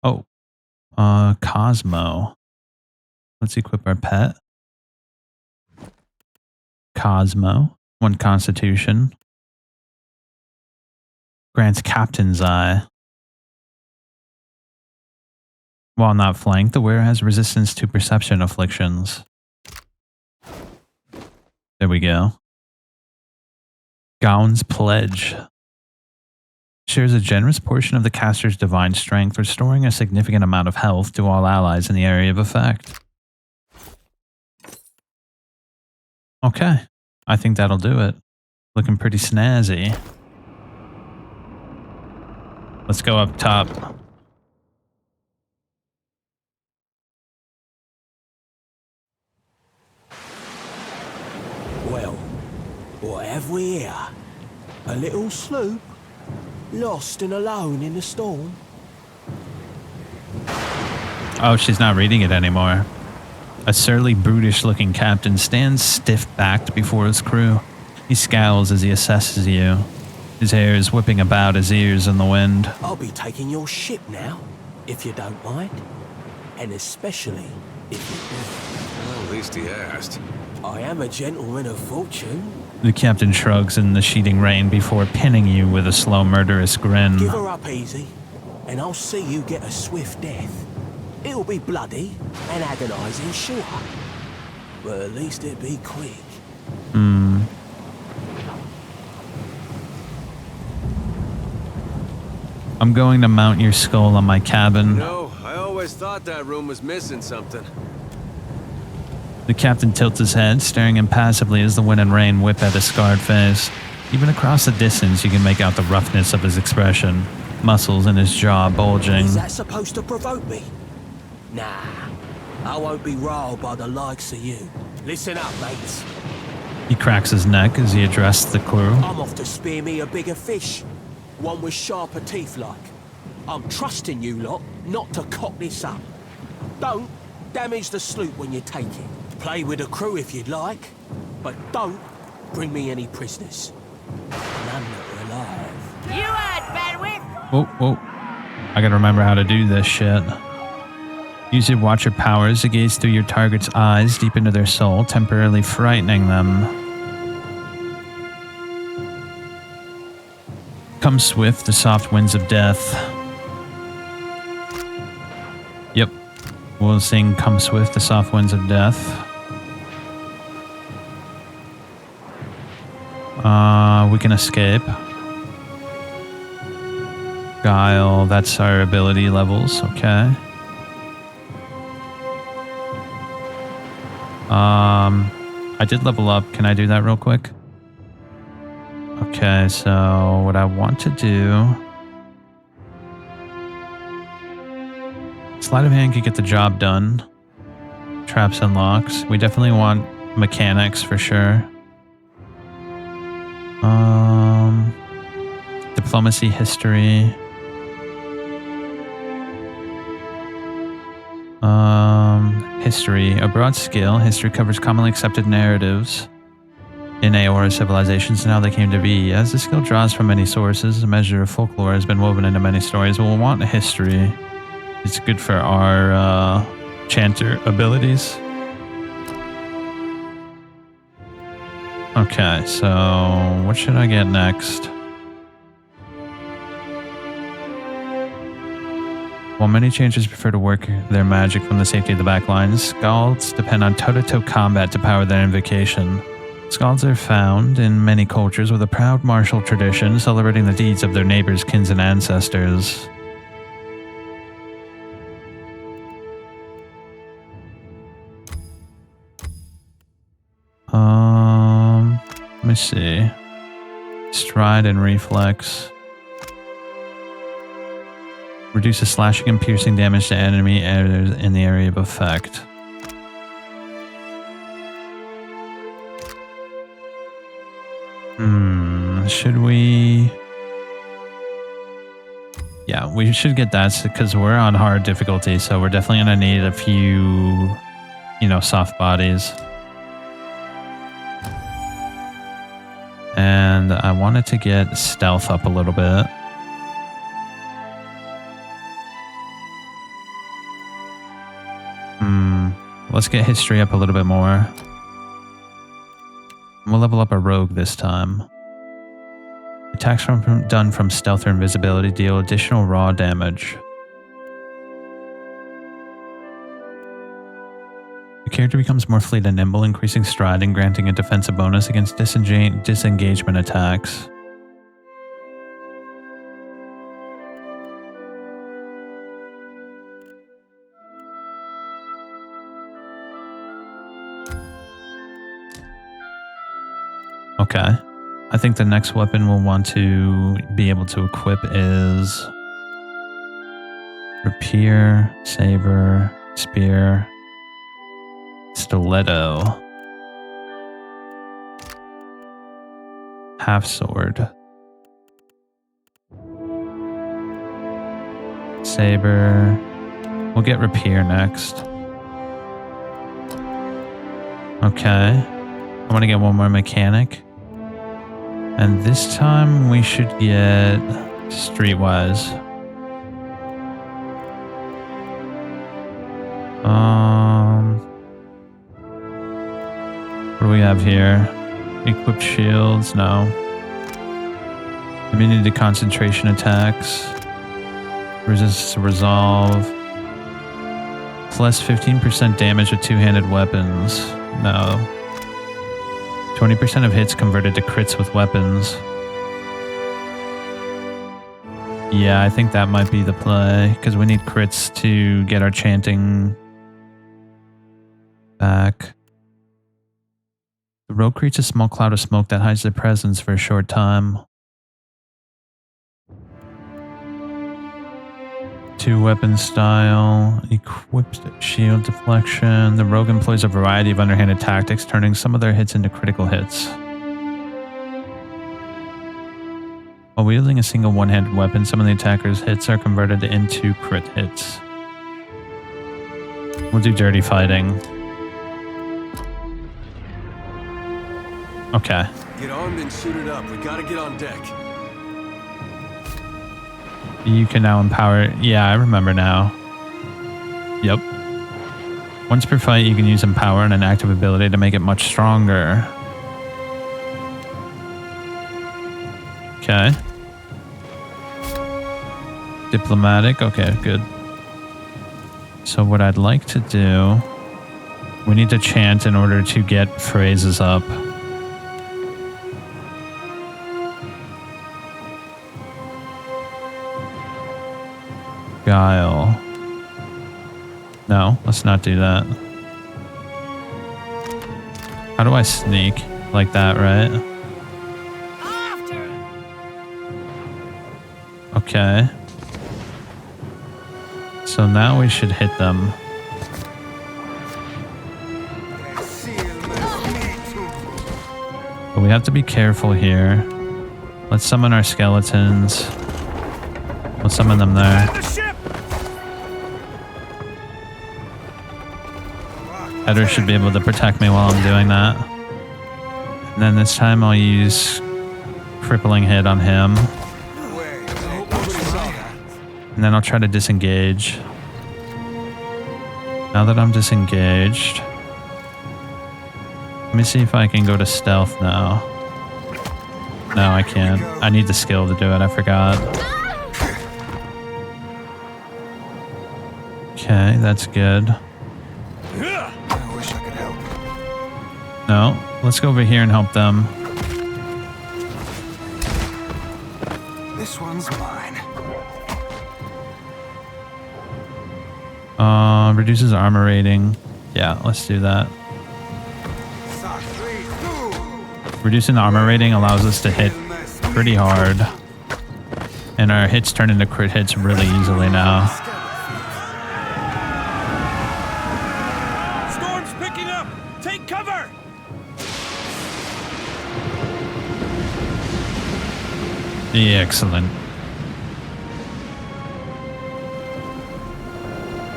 Oh. Cosmo. Let's equip our pet. Cosmo. 1 constitution. Grants Captain's Eye. While not flanked, the wearer has resistance to perception afflictions. There we go. Gaun's Pledge. Shares a generous portion of the caster's divine strength, restoring a significant amount of health to all allies in the area of effect. Okay. I think that'll do it. Looking pretty snazzy. Let's go up top. Well, what have we here? A little sloop? Lost and alone in the storm? Oh, she's not reading it anymore. A surly, brutish-looking captain stands stiff-backed before his crew. He scowls as he assesses you. His hair is whipping about his ears in the wind. I'll be taking your ship now, if you don't mind. And especially if you do. Well, at least he asked. I am a gentleman of fortune. The captain shrugs in the sheeting rain before pinning you with a slow, murderous grin. Give her up easy, and I'll see you get a swift death. It'll be bloody and agonizing, sure. But at least it'll be quick. I'm going to mount your skull on my cabin. No, I always thought that room was missing something. The captain tilts his head, staring impassively as the wind and rain whip at his scarred face. Even across the distance, you can make out the roughness of his expression, muscles in his jaw bulging. Is that supposed to provoke me? Nah, I won't be riled by the likes of you. Listen up, mates. He cracks his neck as he addressed the crew. I'm off to spear me a bigger fish. One with sharper teeth like. I'm trusting you lot not to cock this up. Don't damage the sloop when you take it. Play with the crew if you'd like, but don't bring me any prisoners. None that are alive. You heard, Benwick! Oh. I gotta remember how to do this shit. Use your Watcher powers to gaze through your target's eyes deep into their soul, temporarily frightening them. Come swift, the soft winds of death. Yep. We'll sing Come Swift, the soft winds of death. We can escape. Guile, that's our ability levels, okay. I did level up. Can I do that real quick? Okay, so what I want to do... Sleight of hand could get the job done. Traps and locks. We definitely want mechanics for sure. Diplomacy, history. History. A broad scale, history covers commonly accepted narratives in Aora civilizations and how they came to be. As the skill draws from many sources, a measure of folklore has been woven into many stories. We'll want a history. It's good for our chanter abilities. Okay, so what should I get next? While many chanters prefer to work their magic from the safety of the backlines, scalds depend on toe-to-toe combat to power their invocation. Scalds are found in many cultures with a proud martial tradition, celebrating the deeds of their neighbors, kins, and ancestors. Let me see. Stride and reflex. Reduces slashing and piercing damage to enemy areas in the area of effect. Should we... Yeah, we should get that because we're on hard difficulty, so we're definitely going to need a few, soft bodies. And I wanted to get stealth up a little bit. Let's get history up a little bit more. We'll level up a rogue this time. Attacks done from stealth or invisibility deal additional raw damage. The character becomes more fleet and nimble, increasing stride and granting a defensive bonus against disengagement attacks. Okay. I think the next weapon we'll want to be able to equip is Rapier, Saber, Spear, Stiletto, Half Sword, Saber. We'll get Rapier next. Okay. I want to get one more mechanic. And this time we should get Streetwise. What do we have here? Equipped shields? No. Immunity to concentration attacks. Resistance to resolve. Plus 15% damage with two-handed weapons. No. 20% of hits converted to crits with weapons. Yeah, I think that might be the play, because we need crits to get our chanting back. The road creates a small cloud of smoke that hides their presence for a short time. 2 weapon style, equipped shield deflection. The rogue employs a variety of underhanded tactics, turning some of their hits into critical hits. While wielding a single one-handed weapon, some of the attacker's hits are converted into crit hits. We'll do dirty fighting. Okay. Get armed and suited up. We gotta get on deck. You can now empower. Yeah, I remember now. Yep. Once per fight, you can use Empower and an active ability to make it much stronger. Okay. Diplomatic. Okay, good. So what I'd like to do... We need to chant in order to get phrases up. Guile. No, let's not do that. How do I sneak? Like that, right? Okay. So now we should hit them. But we have to be careful here. Let's summon our skeletons. We'll summon them there. Header should be able to protect me while I'm doing that. And then this time I'll use crippling hit on him. And then I'll try to disengage. Now that I'm disengaged, let me see if I can go to stealth now. No, I can't. I need the skill to do it. I forgot. Okay, that's good. I wish I could help. No, let's go over here and help them. This one's mine. Reduces armor rating. Yeah, let's do that. Reducing the armor rating allows us to hit pretty hard. And our hits turn into crit hits really easily now. Storm's picking up! Take cover! Yeah, excellent.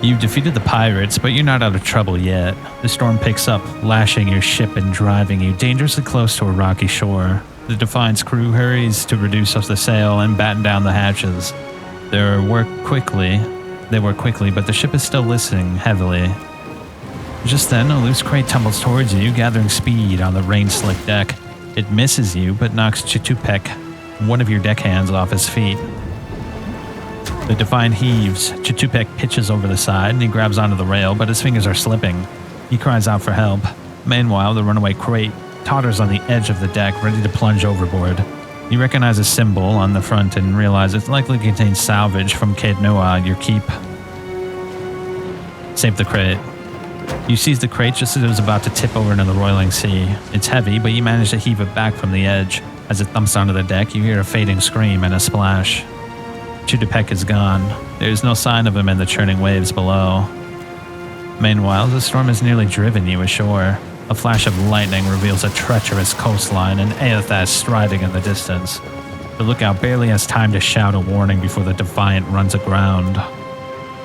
You've defeated the pirates, but you're not out of trouble yet. The storm picks up, lashing your ship and driving you dangerously close to a rocky shore. The Defiant's crew hurries to reduce the sail and batten down the hatches. They work quickly, but the ship is still listening heavily. Just then, a loose crate tumbles towards you, gathering speed on the rain-slicked deck. It misses you, but knocks Chitupek, one of your deckhands, off his feet. The Defiant heaves. Chitupek pitches over the side and he grabs onto the rail, but his fingers are slipping. He cries out for help. Meanwhile, the runaway crate totters on the edge of the deck, ready to plunge overboard. You recognize a symbol on the front and realize it likely contains salvage from Caed Noa, your keep. Save the crate. You seize the crate just as it was about to tip over into the roiling sea. It's heavy, but you manage to heave it back from the edge. As it thumps onto the deck, you hear a fading scream and a splash. Chitupek is gone. There is no sign of him in the churning waves below. Meanwhile, the storm has nearly driven you ashore. A flash of lightning reveals a treacherous coastline and Aethas striding in the distance. The lookout barely has time to shout a warning before the Defiant runs aground.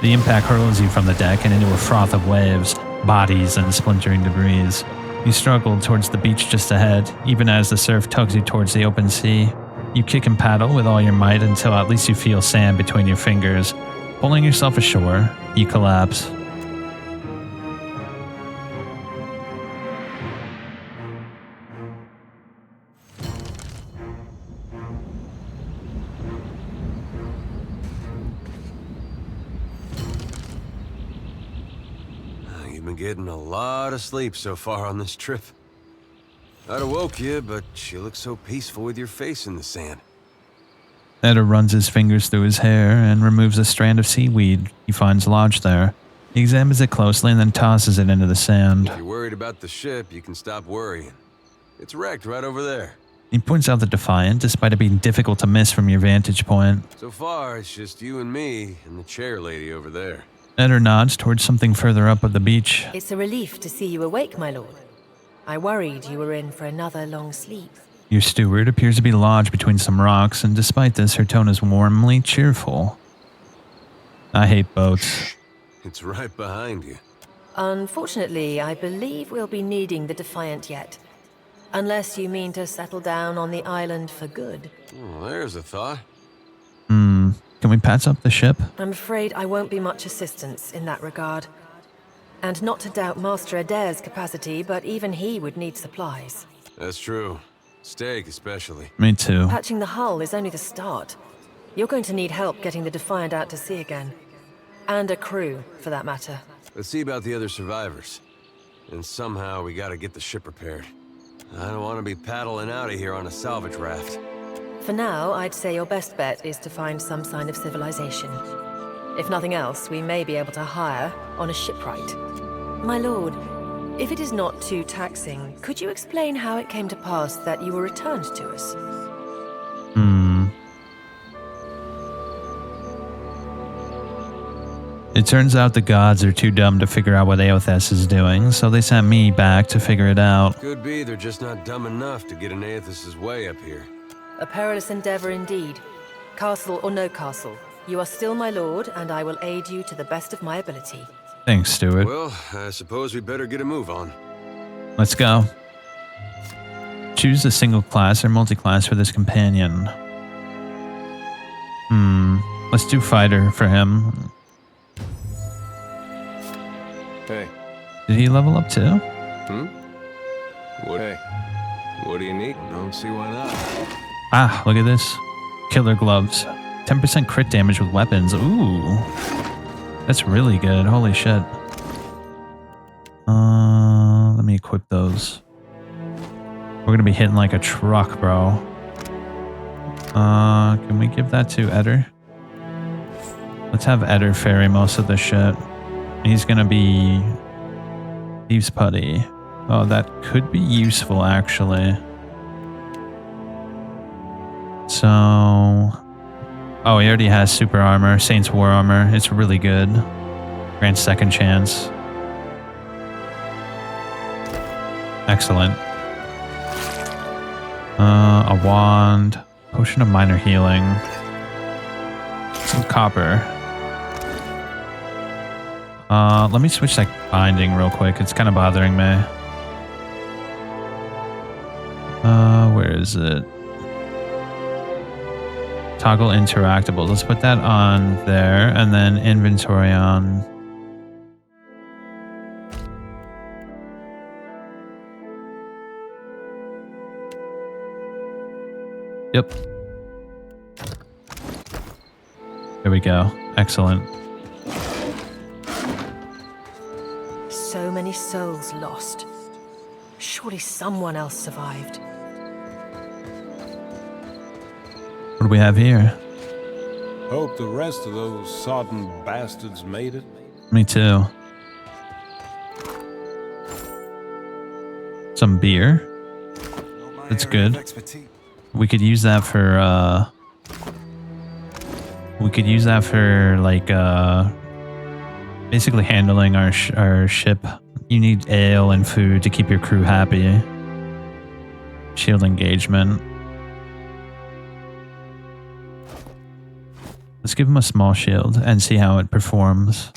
The impact hurls you from the deck and into a froth of waves, bodies, and splintering debris. You struggle towards the beach just ahead, even as the surf tugs you towards the open sea. You kick and paddle with all your might until at least you feel sand between your fingers. Pulling yourself ashore, you collapse. You've been getting a lot of sleep so far on this trip. I'd have woke you, but you look so peaceful with your face in the sand. Eder runs his fingers through his hair and removes a strand of seaweed he finds lodged there. He examines it closely and then tosses it into the sand. If you're worried about the ship, you can stop worrying. It's wrecked right over there. He points out the Defiant, despite it being difficult to miss from your vantage point. So far, it's just you and me and the chair lady over there. Eder nods towards something further up of the beach. It's a relief to see you awake, my lord. I worried you were in for another long sleep. Your steward appears to be lodged between some rocks, and despite this, her tone is warmly cheerful. I hate boats. It's right behind you. Unfortunately, I believe we'll be needing the Defiant yet. Unless you mean to settle down on the island for good. Oh, there's a thought. Can we patch up the ship? I'm afraid I won't be much assistance in that regard. And not to doubt Master Adair's capacity, but even he would need supplies. That's true. Steak, especially. Me too. Patching the hull is only the start. You're going to need help getting the Defiant out to sea again. And a crew, for that matter. Let's see about the other survivors. And somehow we gotta get the ship repaired. I don't want to be paddling out of here on a salvage raft. For now, I'd say your best bet is to find some sign of civilization. If nothing else, we may be able to hire on a shipwright. My lord, if it is not too taxing, could you explain how it came to pass that you were returned to us? It turns out the gods are too dumb to figure out what Aothas is doing, so they sent me back to figure it out. Could be they're just not dumb enough to get in Aethys' way up here. A perilous endeavor indeed. Castle or no castle, you are still my lord, and I will aid you to the best of my ability. Thanks, Stuart. Well, I suppose we better get a move on. Let's go. Choose a single class or multi-class for this companion. Let's do fighter for him. Hey. Did he level up too? What? Hey. What do you need? Don't see why not. Ah, look at this. Killer gloves. 10% crit damage with weapons. Ooh. That's really good. Holy shit. Let me equip those. We're gonna be hitting like a truck, bro. Can we give that to Eder? Let's have Eder ferry most of the shit. He's gonna be Thieves' Putty. Oh, that could be useful, actually. So... Oh, he already has super armor, Saint's War armor. It's really good. Grants second chance. Excellent. A wand. Potion of minor healing. Some copper. Let me switch that binding real quick. It's kind of bothering me. Where is it? Toggle interactable. Let's put that on there, and then inventory on. Yep. There we go. Excellent. So many souls lost. Surely someone else survived. What do we have here? Hope the rest of those sodden bastards made it. Me too. Some beer. That's good. We could use that for, like, basically handling our ship. You need ale and food to keep your crew happy. Shield engagement. Let's give him a small shield and see how it performs.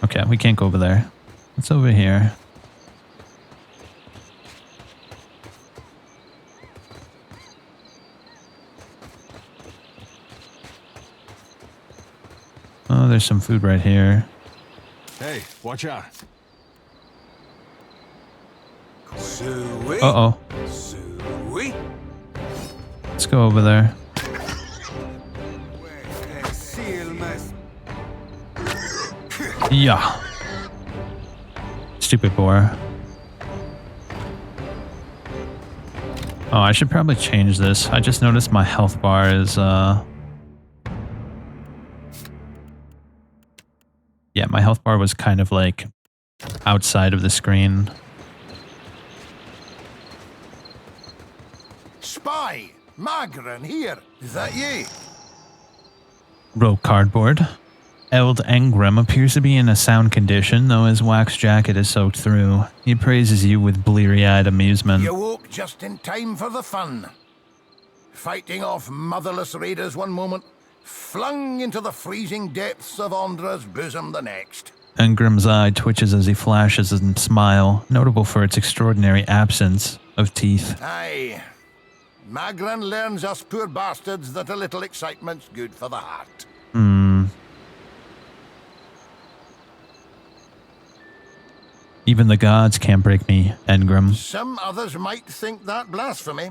Okay, we can't go over there. What's over here? Oh, there's some food right here. Hey, watch out. Uh-oh. Let's go over there. Yeah. Stupid boar. Oh, I should probably change this. I just noticed my health bar is, yeah, Yeah, my health bar was kind of like outside of the screen. Spy! Magran here! Is that ye? Rope cardboard. Eld Engram appears to be in a sound condition, though his wax jacket is soaked through. He praises you with bleary-eyed amusement. You woke just in time for the fun. Fighting off motherless raiders one moment, flung into the freezing depths of Ondra's bosom the next. Engram's eye twitches as he flashes a smile, notable for its extraordinary absence of teeth. Aye. Magran learns us poor bastards that a little excitement's good for the heart. Even the gods can't break me, Engram. Some others might think that blasphemy.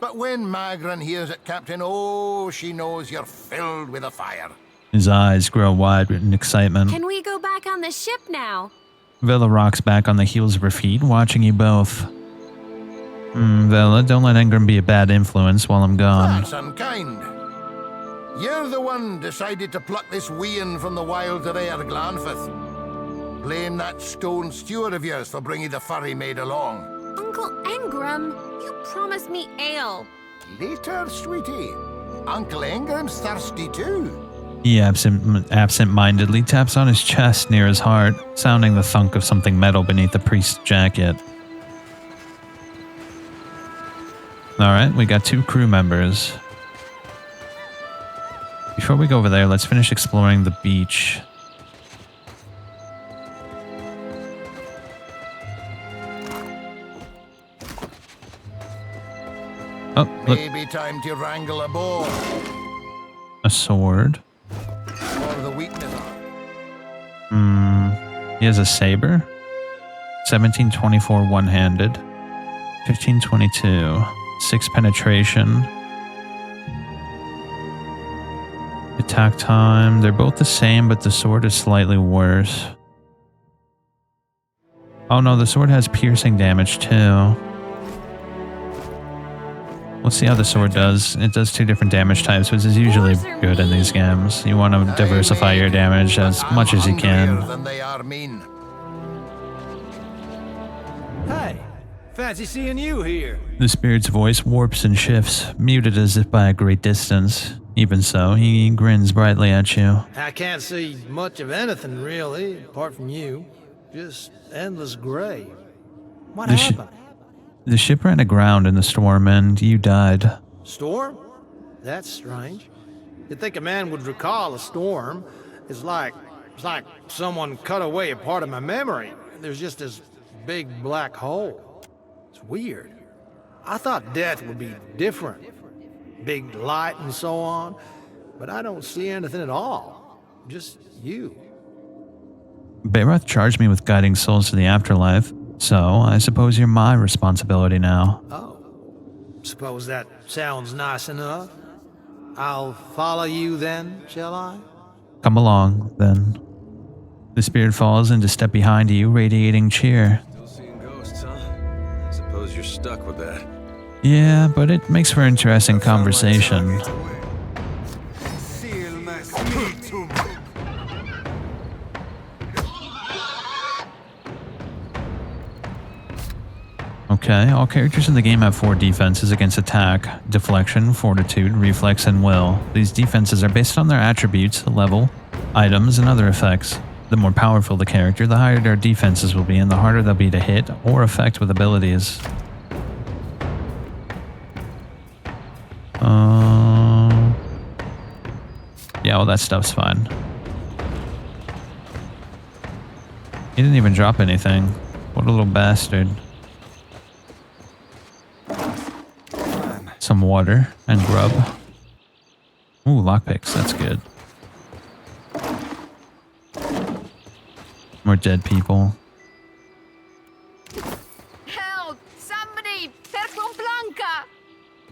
But when Magran hears it, Captain, oh, she knows you're filled with a fire. His eyes grow wide in excitement. Can we go back on the ship now? Vela rocks back on the heels of her feet, watching you both. Vela, don't let Engram be a bad influence while I'm gone. That's unkind. You're the one decided to pluck this wean from the wilds of Aer Glanfith. Blame that stone steward of yours for bringing the furry maid along. Uncle Engram, you promised me ale. Later, sweetie. Uncle Engram's thirsty too. He absent-mindedly taps on his chest near his heart, sounding the thunk of something metal beneath the priest's jacket. Alright, we got 2 crew members. Before we go over there, let's finish exploring the beach. Oh, look. Maybe time to wrangle a boar. A sword. Or the weakness. He has a saber. 1724 one-handed. 1522. 6 penetration. Attack time. They're both the same, but the sword is slightly worse. Oh no, the sword has piercing damage too. We'll see how the sword does. It does 2 different damage types, which is usually good in these games. You want to diversify your damage as much as you can. Hey, fancy seeing you here. The spirit's voice warps and shifts, muted as if by a great distance. Even so, he grins brightly at you. I can't see much of anything, really, apart from you. Just endless gray. What happened? The ship ran aground in the storm and you died. Storm? That's strange. You'd think a man would recall a storm. It's like someone cut away a part of my memory. There's just this big black hole. It's weird. I thought death would be different. Big light and so on. But I don't see anything at all. Just you. Bayroth charged me with guiding souls to the afterlife. So, I suppose you're my responsibility now. Oh. Suppose that sounds nice enough. I'll follow you then, shall I? Come along, then. The spirit falls into step behind you, radiating cheer. Still seeing ghosts, huh? Suppose you're stuck with that. Yeah, but it makes for interesting conversation. Okay, all characters in the game have 4 defenses against attack: deflection, fortitude, reflex, and will. These defenses are based on their attributes, level, items, and other effects. The more powerful the character, the higher their defenses will be, and the harder they'll be to hit or affect with abilities. Yeah, well, that stuff's fine. He didn't even drop anything. What a little bastard. Some water and grub. Ooh, lockpicks, that's good. More dead people. Help! Somebody! Perco Blanca!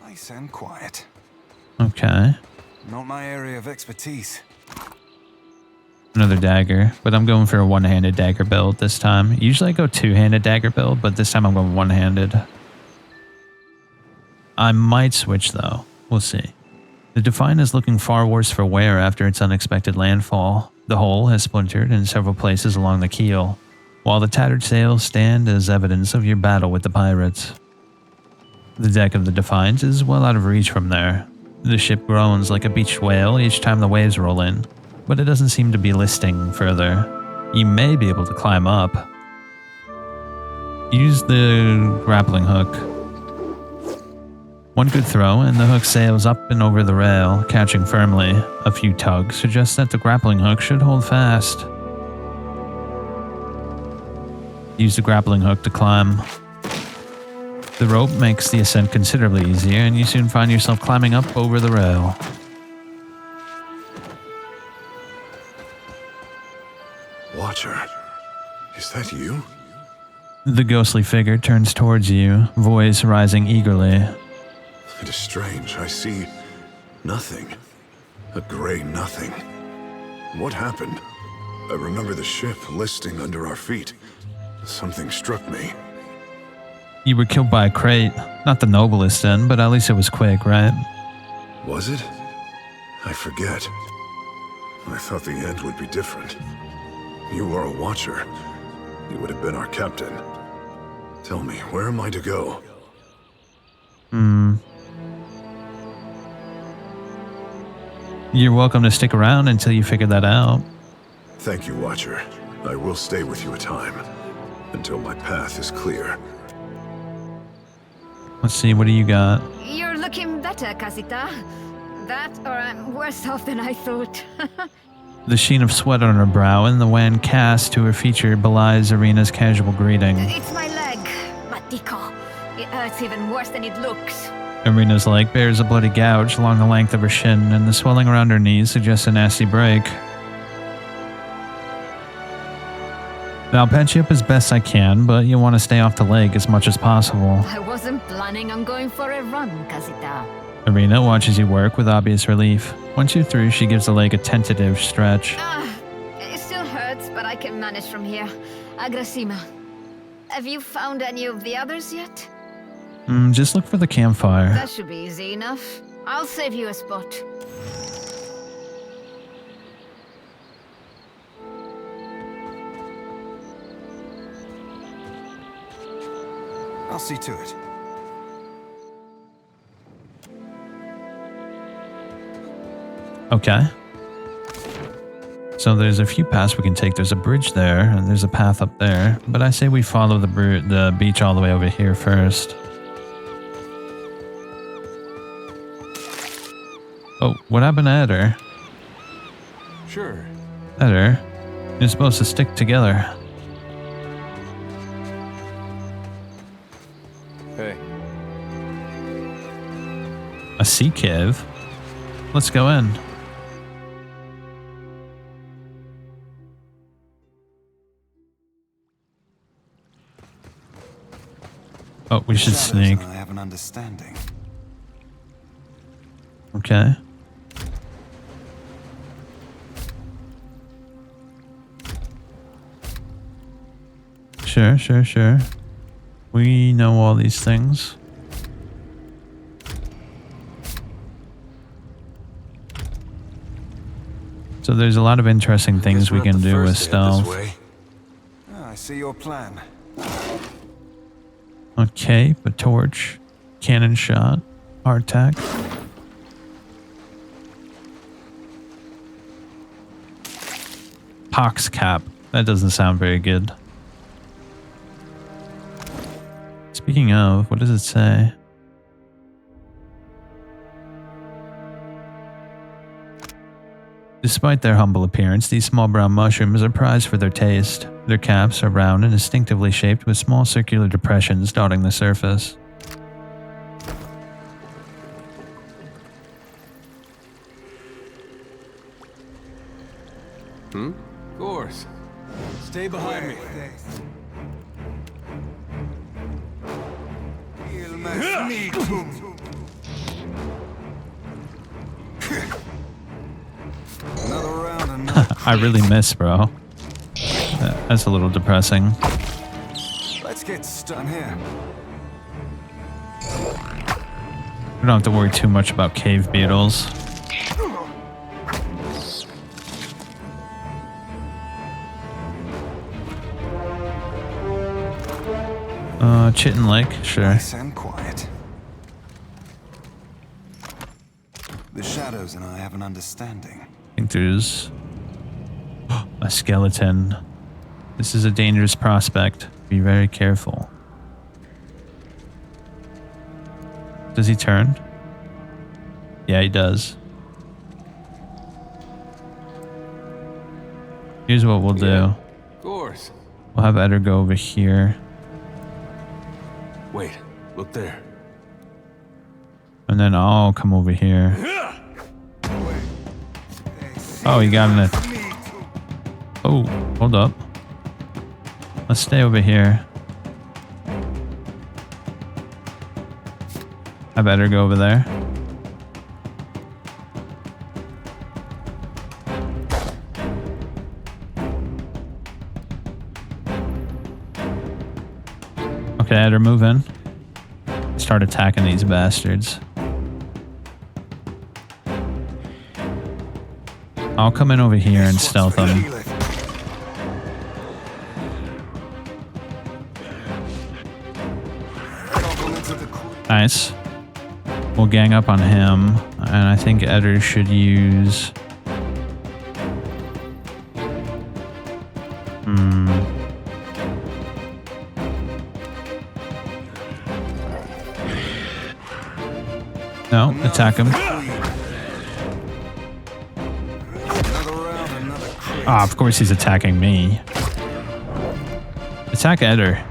Nice and quiet. Okay. Not my area of expertise. Another dagger, but I'm going for a one-handed dagger build this time. Usually I go two-handed dagger build, but this time I'm going one-handed. I might switch though. We'll see. The Defiant is looking far worse for wear after its unexpected landfall. The hull has splintered in several places along the keel, while the tattered sails stand as evidence of your battle with the pirates. The deck of the Defiance is well out of reach from there. The ship groans like a beached whale each time the waves roll in, but it doesn't seem to be listing further. You may be able to climb up. Use the grappling hook. One good throw, and the hook sails up and over the rail, catching firmly. A few tugs suggest that the grappling hook should hold fast. Use the grappling hook to climb. The rope makes the ascent considerably easier, and you soon find yourself climbing up over the rail. Watcher, is that you? The ghostly figure turns towards you, voice rising eagerly. It is strange. I see nothing. A gray nothing. What happened? I remember the ship listing under our feet. Something struck me. You were killed by a crate. Not the noblest then, but at least it was quick, right? Was it? I forget. I thought the end would be different. You were a watcher. You would have been our captain. Tell me, where am I to go? You're welcome to stick around until you figure that out. Thank you, Watcher. I will stay with you a time. Until my path is clear. Let's see, what do you got? You're looking better, Casita. That, or I'm worse off than I thought. The sheen of sweat on her brow and the wan cast to her feature belies Irina's casual greeting. It's my leg, Matiko. It hurts even worse than it looks. Irina's leg bears a bloody gouge along the length of her shin, and the swelling around her knees suggests a nasty break. I'll patch you up as best I can, but you'll want to stay off the lake as much as possible. I wasn't planning on going for a run, Casita. Irina watches you work with obvious relief. Once you're through, she gives the leg a tentative stretch. It still hurts, but I can manage from here. Agrasima. Have you found any of the others yet? Just look for the campfire. That should be easy enough. I'll save you a spot. I'll see to it. Okay. So there's a few paths we can take. There's a bridge there, and there's a path up there. But I say we follow the beach all the way over here first. Oh, what happened to Eder? Sure. Eder, you're supposed to stick together. Hey. A sea cave? Let's go in. Oh, we should sneak. I have an understanding. Okay. Sure. We know all these things. So there's a lot of interesting things we can do with stealth. I see your plan. Okay, a torch, cannon shot, hardtack. Pox cap. That doesn't sound very good. Speaking of, what does it say? Despite their humble appearance, these small brown mushrooms are prized for their taste. Their caps are round and distinctively shaped with small circular depressions dotting the surface. Of course. Stay behind me. Another round. I really miss, bro. That's a little depressing. Let's get started here. We don't have to worry too much about cave beetles. Chitin Lake, sure. Nice and quiet. The shadows and I have an understanding. I think there's a skeleton. This is a dangerous prospect. Be very careful. Does he turn? Yeah, he does. Here's what we'll do. Of course. We'll have Eder go over here. Wait, look there. And then I'll come over here. Oh, you got it. Oh, hold up. Let's stay over here. I better go over there. Okay, Eder, move in. Start attacking these bastards. I'll come in over here and stealth them. Nice. We'll gang up on him, and I think Eder should use... No, attack him. Ah, of course he's attacking me. Attack Eder.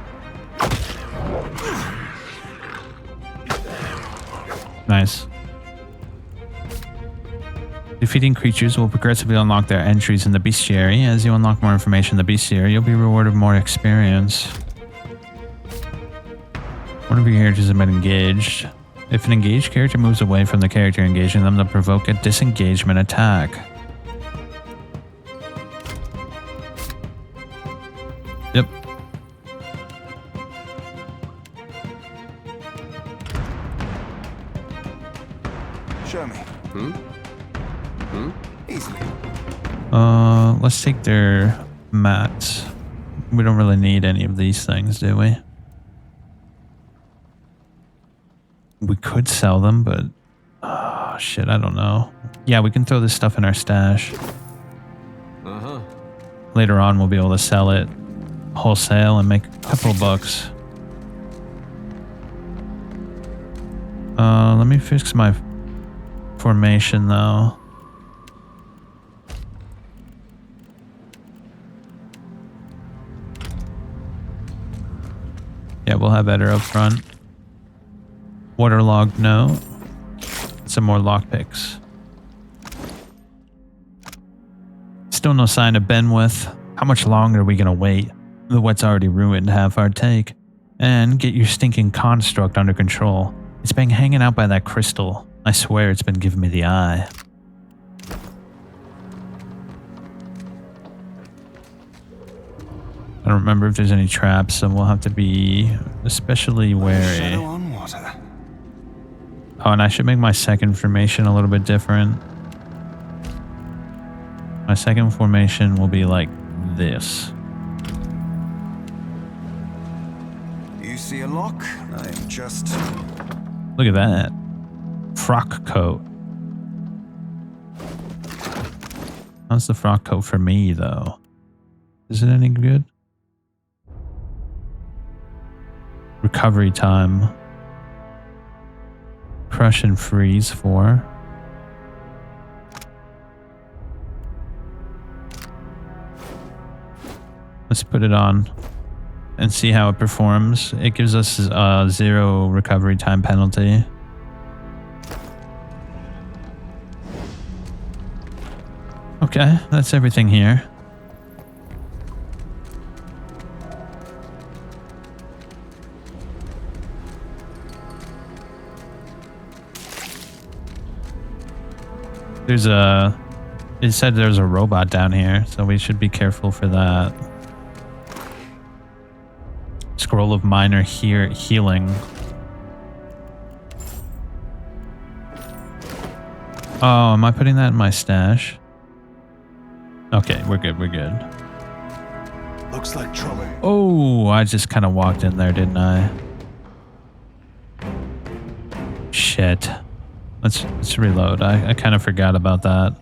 Nice. Defeating creatures will progressively unlock their entries in the bestiary. As you unlock more information in the bestiary, you'll be rewarded with more experience. One of your characters has been engaged. If an engaged character moves away from the character engaging them, they'll provoke a disengagement attack. Yep. Show me. Easily. Let's take their mats. We don't really need any of these things, do we? We could sell them, but... Oh, shit, I don't know. Yeah, we can throw this stuff in our stash. Later on, we'll be able to sell it wholesale and make a couple bucks. Let me fix my formation, though. Yeah, we'll have Eder up front. Waterlogged note. Some more lockpicks. Still no sign of Benwith. How much longer are we gonna wait? The wet's already ruined half our take. And get your stinking construct under control. It's been hanging out by that crystal. I swear it's been giving me the eye. I don't remember if there's any traps, so we'll have to be especially wary. Oh, and I should make my second formation a little bit different. My second formation will be like this. You see a lock? I am just... Look at that. Frock coat. How's the frock coat for me, though? Is it any good? Recovery time. Crush and freeze 4. Let's put it on and see how it performs. It gives us 0 recovery time penalty. Okay, that's everything here. It said there's a robot down here, so we should be careful for that. Scroll of minor healing. Oh, am I putting that in my stash? Okay, we're good, we're good. Looks like trouble. Oh, I just kind of walked in there, didn't I? Shit. Let's reload. I kind of forgot about that.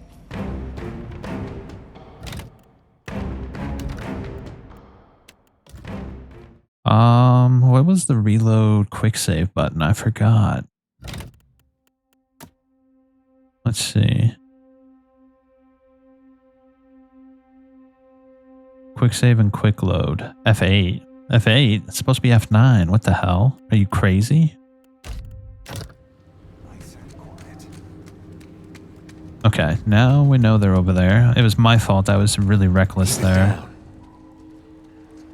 What was the reload quick save button? I forgot. Let's see. Quick save and quick load. F8. F8? It's supposed to be F9. What the hell? Are you crazy? Okay, now we know they're over there. It was my fault. I was really reckless there.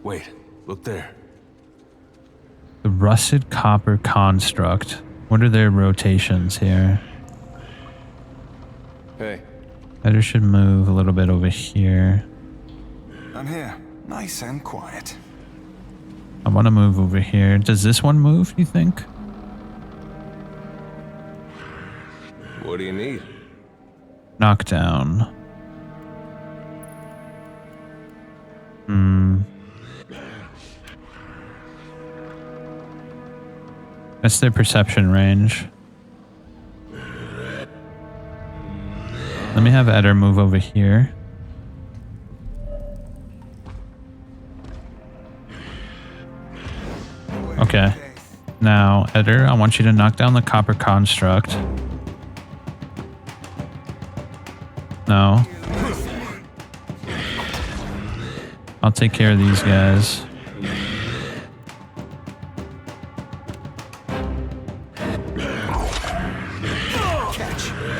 Wait, look there. The rusted copper construct. What are their rotations here? Hey. I just should move a little bit over here. I'm here. Nice and quiet. I want to move over here. Does this one move, you think? What do you need? Knockdown. That's their perception range. Let me have Eder move over here. Okay. Now, Eder, I want you to knock down the copper construct. No. I'll take care of these guys.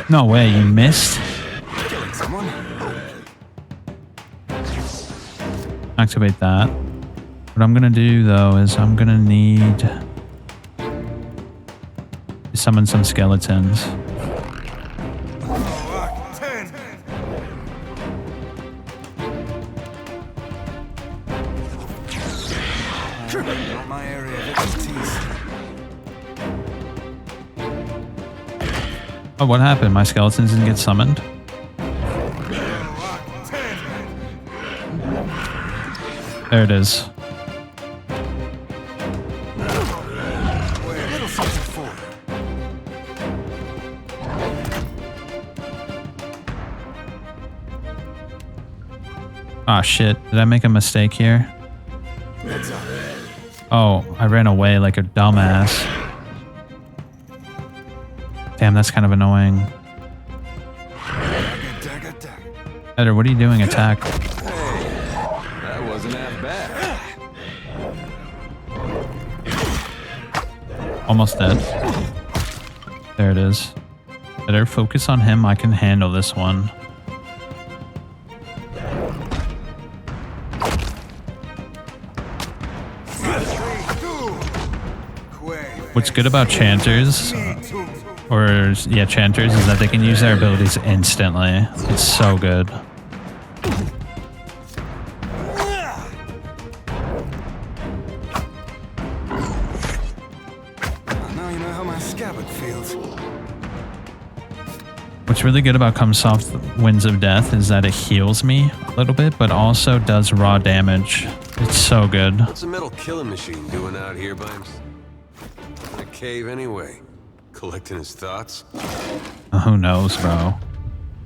No way, you missed? Activate that. What I'm gonna do though is I'm gonna need to summon some skeletons. My area of expertise. Oh, what happened? My skeletons didn't get summoned? There it is. Ah, shit. Did I make a mistake here? Oh, I ran away like a dumbass. Damn, that's kind of annoying. Eder, what are you doing? Attack. That wasn't half bad. Almost dead. There it is. Eder, focus on him. I can handle this one. What's good about Chanters, Chanters, is that they can use their abilities instantly. It's so good. Now you know how my scabbard feels. What's really good about Come Soft Winds of Death is that it heals me a little bit, but also does raw damage. It's so good. What's a metal killing machine doing out here by himself? In a cave anyway. Collecting his thoughts? Who knows, bro?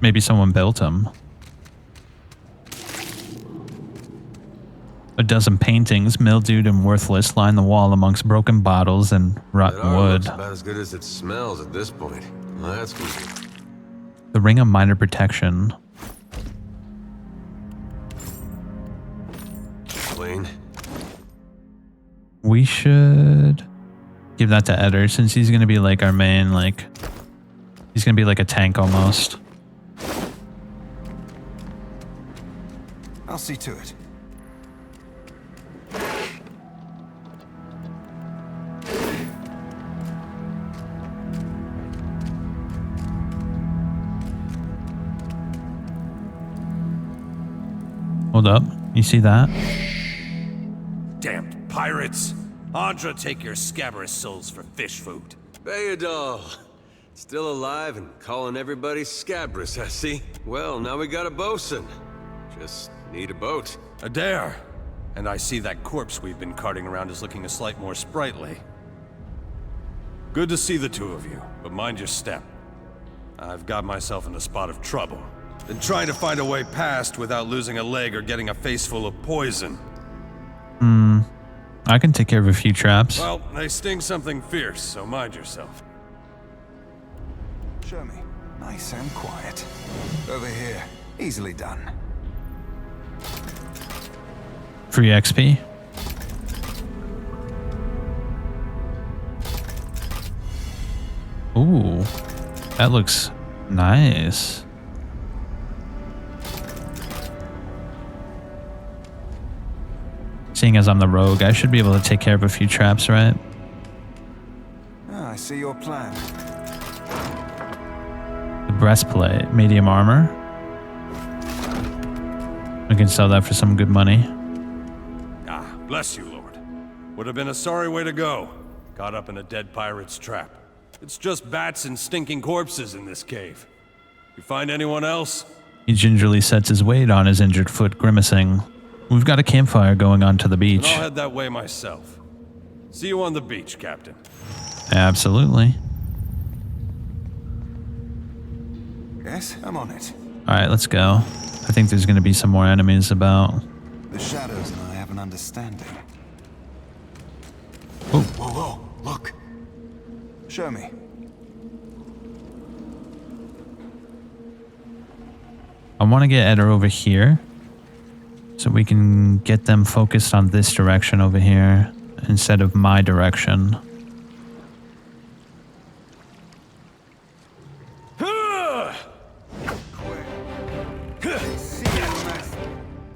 Maybe someone built him. A dozen paintings, mildewed and worthless, line the wall amongst broken bottles and rotten wood. Looks about as good as it smells at this point. Well, that's good. The Ring of Minor Protection. Clean. We should give that to Eder since he's going to be like our main, he's going to be like a tank almost. I'll see to it. Hold up. You see that? Damned pirates! Andra, take your scabrous souls for fish food. Bayadol! Still alive and calling everybody scabrous, I see. Well, now we got a bosun. Just need a boat. Adair, And I see that corpse we've been carting around is looking a slight more sprightly. Good to see the two of you, but mind your step. I've got myself in a spot of trouble. Been trying to find a way past without losing a leg or getting a face full of poison. I can take care of a few traps. Well, they sting something fierce, so mind yourself. Show me. Nice and quiet. Over here. Easily done. Free XP. Ooh, that looks nice. Seeing as I'm the rogue, I should be able to take care of a few traps, right? Ah, I see your plan. The breastplate, medium armor. We can sell that for some good money. Ah, bless you, Lord. Would have been a sorry way to go. Caught up in a dead pirate's trap. It's just bats and stinking corpses in this cave. You find anyone else? He gingerly sets his weight on his injured foot, grimacing. We've got a campfire going on to the beach. Then I'll head that way myself. See you on the beach, Captain. Absolutely. Yes, I'm on it. Alright, let's go. I think there's going to be some more enemies about. The shadows and I have an understanding. Oh. Whoa, whoa, look. Show me. I want to get Eder over here so we can get them focused on this direction over here instead of my direction.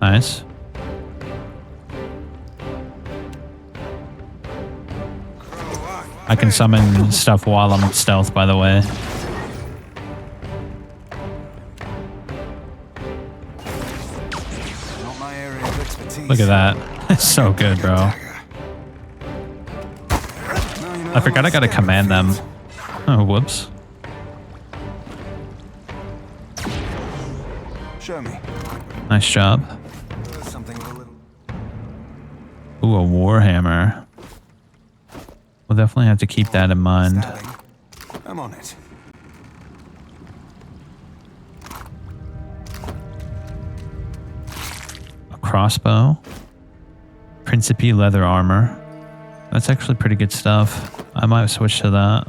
Nice. I can summon stuff while I'm stealth, by the way. Not my area of expertise. Look at that. It's so good, bro. I forgot I gotta command them. Oh, whoops. Show me. Nice job. Something a little. Ooh, a warhammer. We'll definitely have to keep that in mind. I'm on it. A crossbow. Principe leather armor. That's actually pretty good stuff. I might switch to that.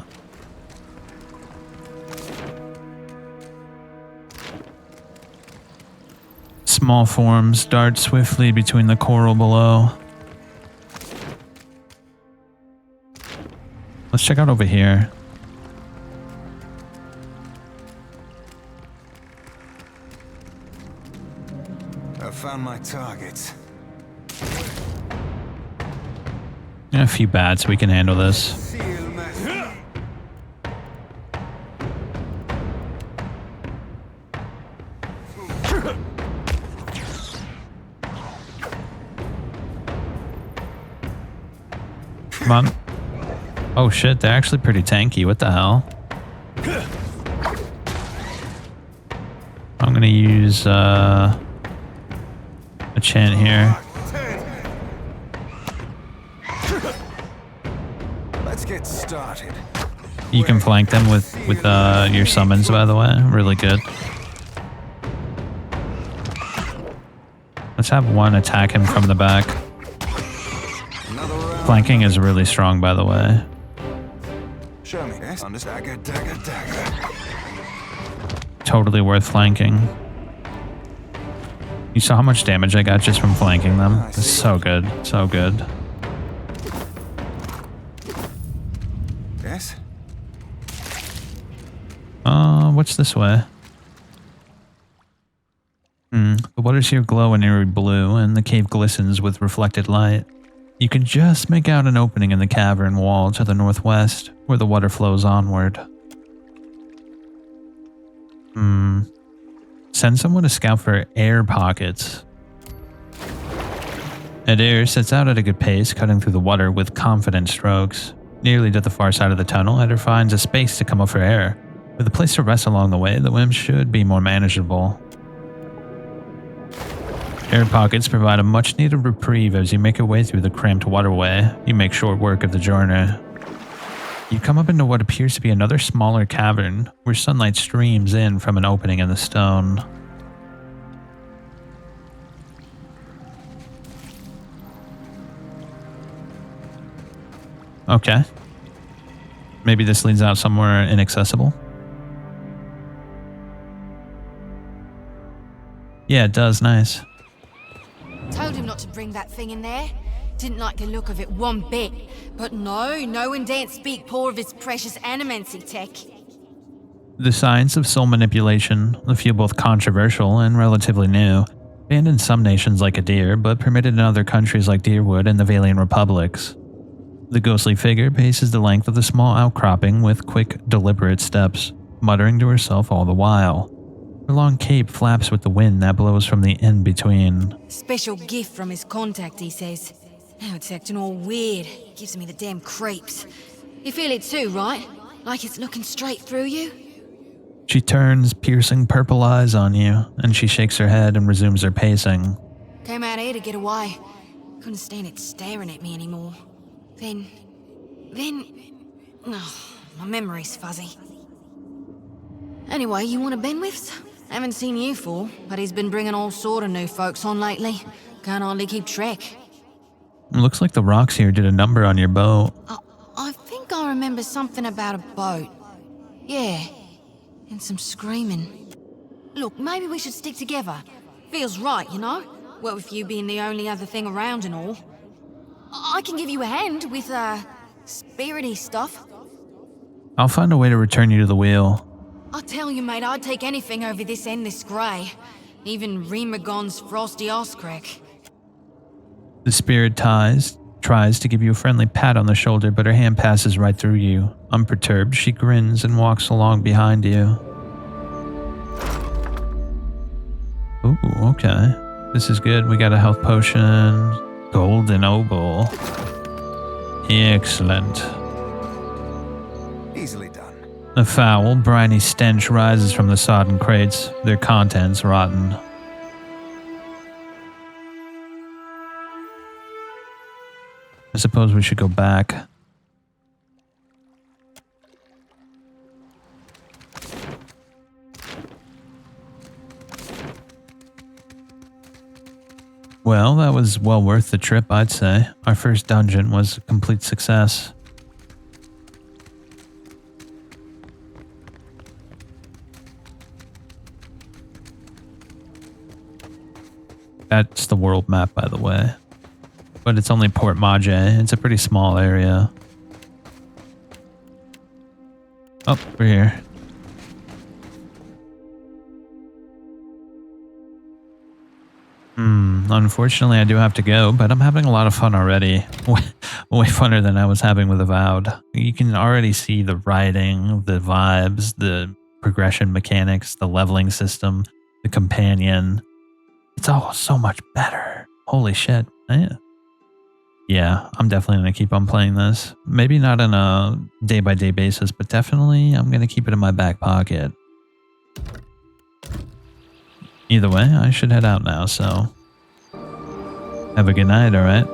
Small forms dart swiftly between the coral below. Let's check out over here. I found my target. A few bats, we can handle this. Come on. Oh shit, they're actually pretty tanky. What the hell? I'm gonna use a chant here. Let's get started. You can flank them with your summons, by the way. Really good. Let's have one attack him from the back. Flanking is really strong, by the way. Show me. Yes, dagger, dagger, dagger. Totally worth flanking. You saw how much damage I got just from flanking them? It's so good. So good. Yes? What's this way? The waters here glow an eerie blue, and the cave glistens with reflected light. You can just make out an opening in the cavern wall to the northwest, where the water flows onward. Send someone to scout for air pockets. Eder sets out at a good pace, cutting through the water with confident strokes. Nearly to the far side of the tunnel, Eder finds a space to come up for air. With a place to rest along the way, the whim should be more manageable. Air pockets provide a much-needed reprieve as you make your way through the cramped waterway. You make short work of the journey. You come up into what appears to be another smaller cavern, where sunlight streams in from an opening in the stone. Okay. Maybe this leads out somewhere inaccessible? Yeah, it does. Nice. Told him not to bring that thing in there. Didn't like the look of it one bit. But no one daren't speak poor of his precious animancy tech. The science of soul manipulation, a few both controversial and relatively new, banned in some nations like Adir, but permitted in other countries like Deerwood and the Valian Republics. The ghostly figure paces the length of the small outcropping with quick, deliberate steps, muttering to herself all the while. Her long cape flaps with the wind that blows from the in-between. Special gift from his contact, he says. Now it's acting all weird. Gives me the damn creeps. You feel it too, right? Like it's looking straight through you? She turns piercing purple eyes on you, and she shakes her head and resumes her pacing. Came out here to get away. Couldn't stand it staring at me anymore. Then... Oh, my memory's fuzzy. Anyway, you want to Benwith's? Haven't seen you for, but he's been bringing all sort of new folks on lately. Can't hardly keep track. Looks like the rocks here did a number on your boat. I think I remember something about a boat. Yeah, and some screaming. Look, maybe we should stick together. Feels right, you know? Well, with you being the only other thing around and all. I can give you a hand with, spirity stuff. I'll find a way to return you to the wheel. I tell you, mate, I'd take anything over this endless grey. Even Remagon's frosty arse crack. The spirit tries to give you a friendly pat on the shoulder, but her hand passes right through you. Unperturbed, she grins and walks along behind you. Ooh, okay. This is good. We got a health potion. Golden obol. Excellent. Easily done. A foul, briny stench rises from the sodden crates, their contents rotten. I suppose we should go back. Well, that was well worth the trip, I'd say. Our first dungeon was a complete success. That's the world map, by the way. But it's only Port Mage. It's a pretty small area. Oh, we're here. Unfortunately, I do have to go, but I'm having a lot of fun already. Way funner than I was having with Avowed. You can already see the writing, the vibes, the progression mechanics, the leveling system, the companion. It's all so much better. Holy shit. Yeah, I'm definitely going to keep on playing this. Maybe not on a day-by-day basis, but definitely I'm going to keep it in my back pocket. Either way, I should head out now, so have a good night, alright?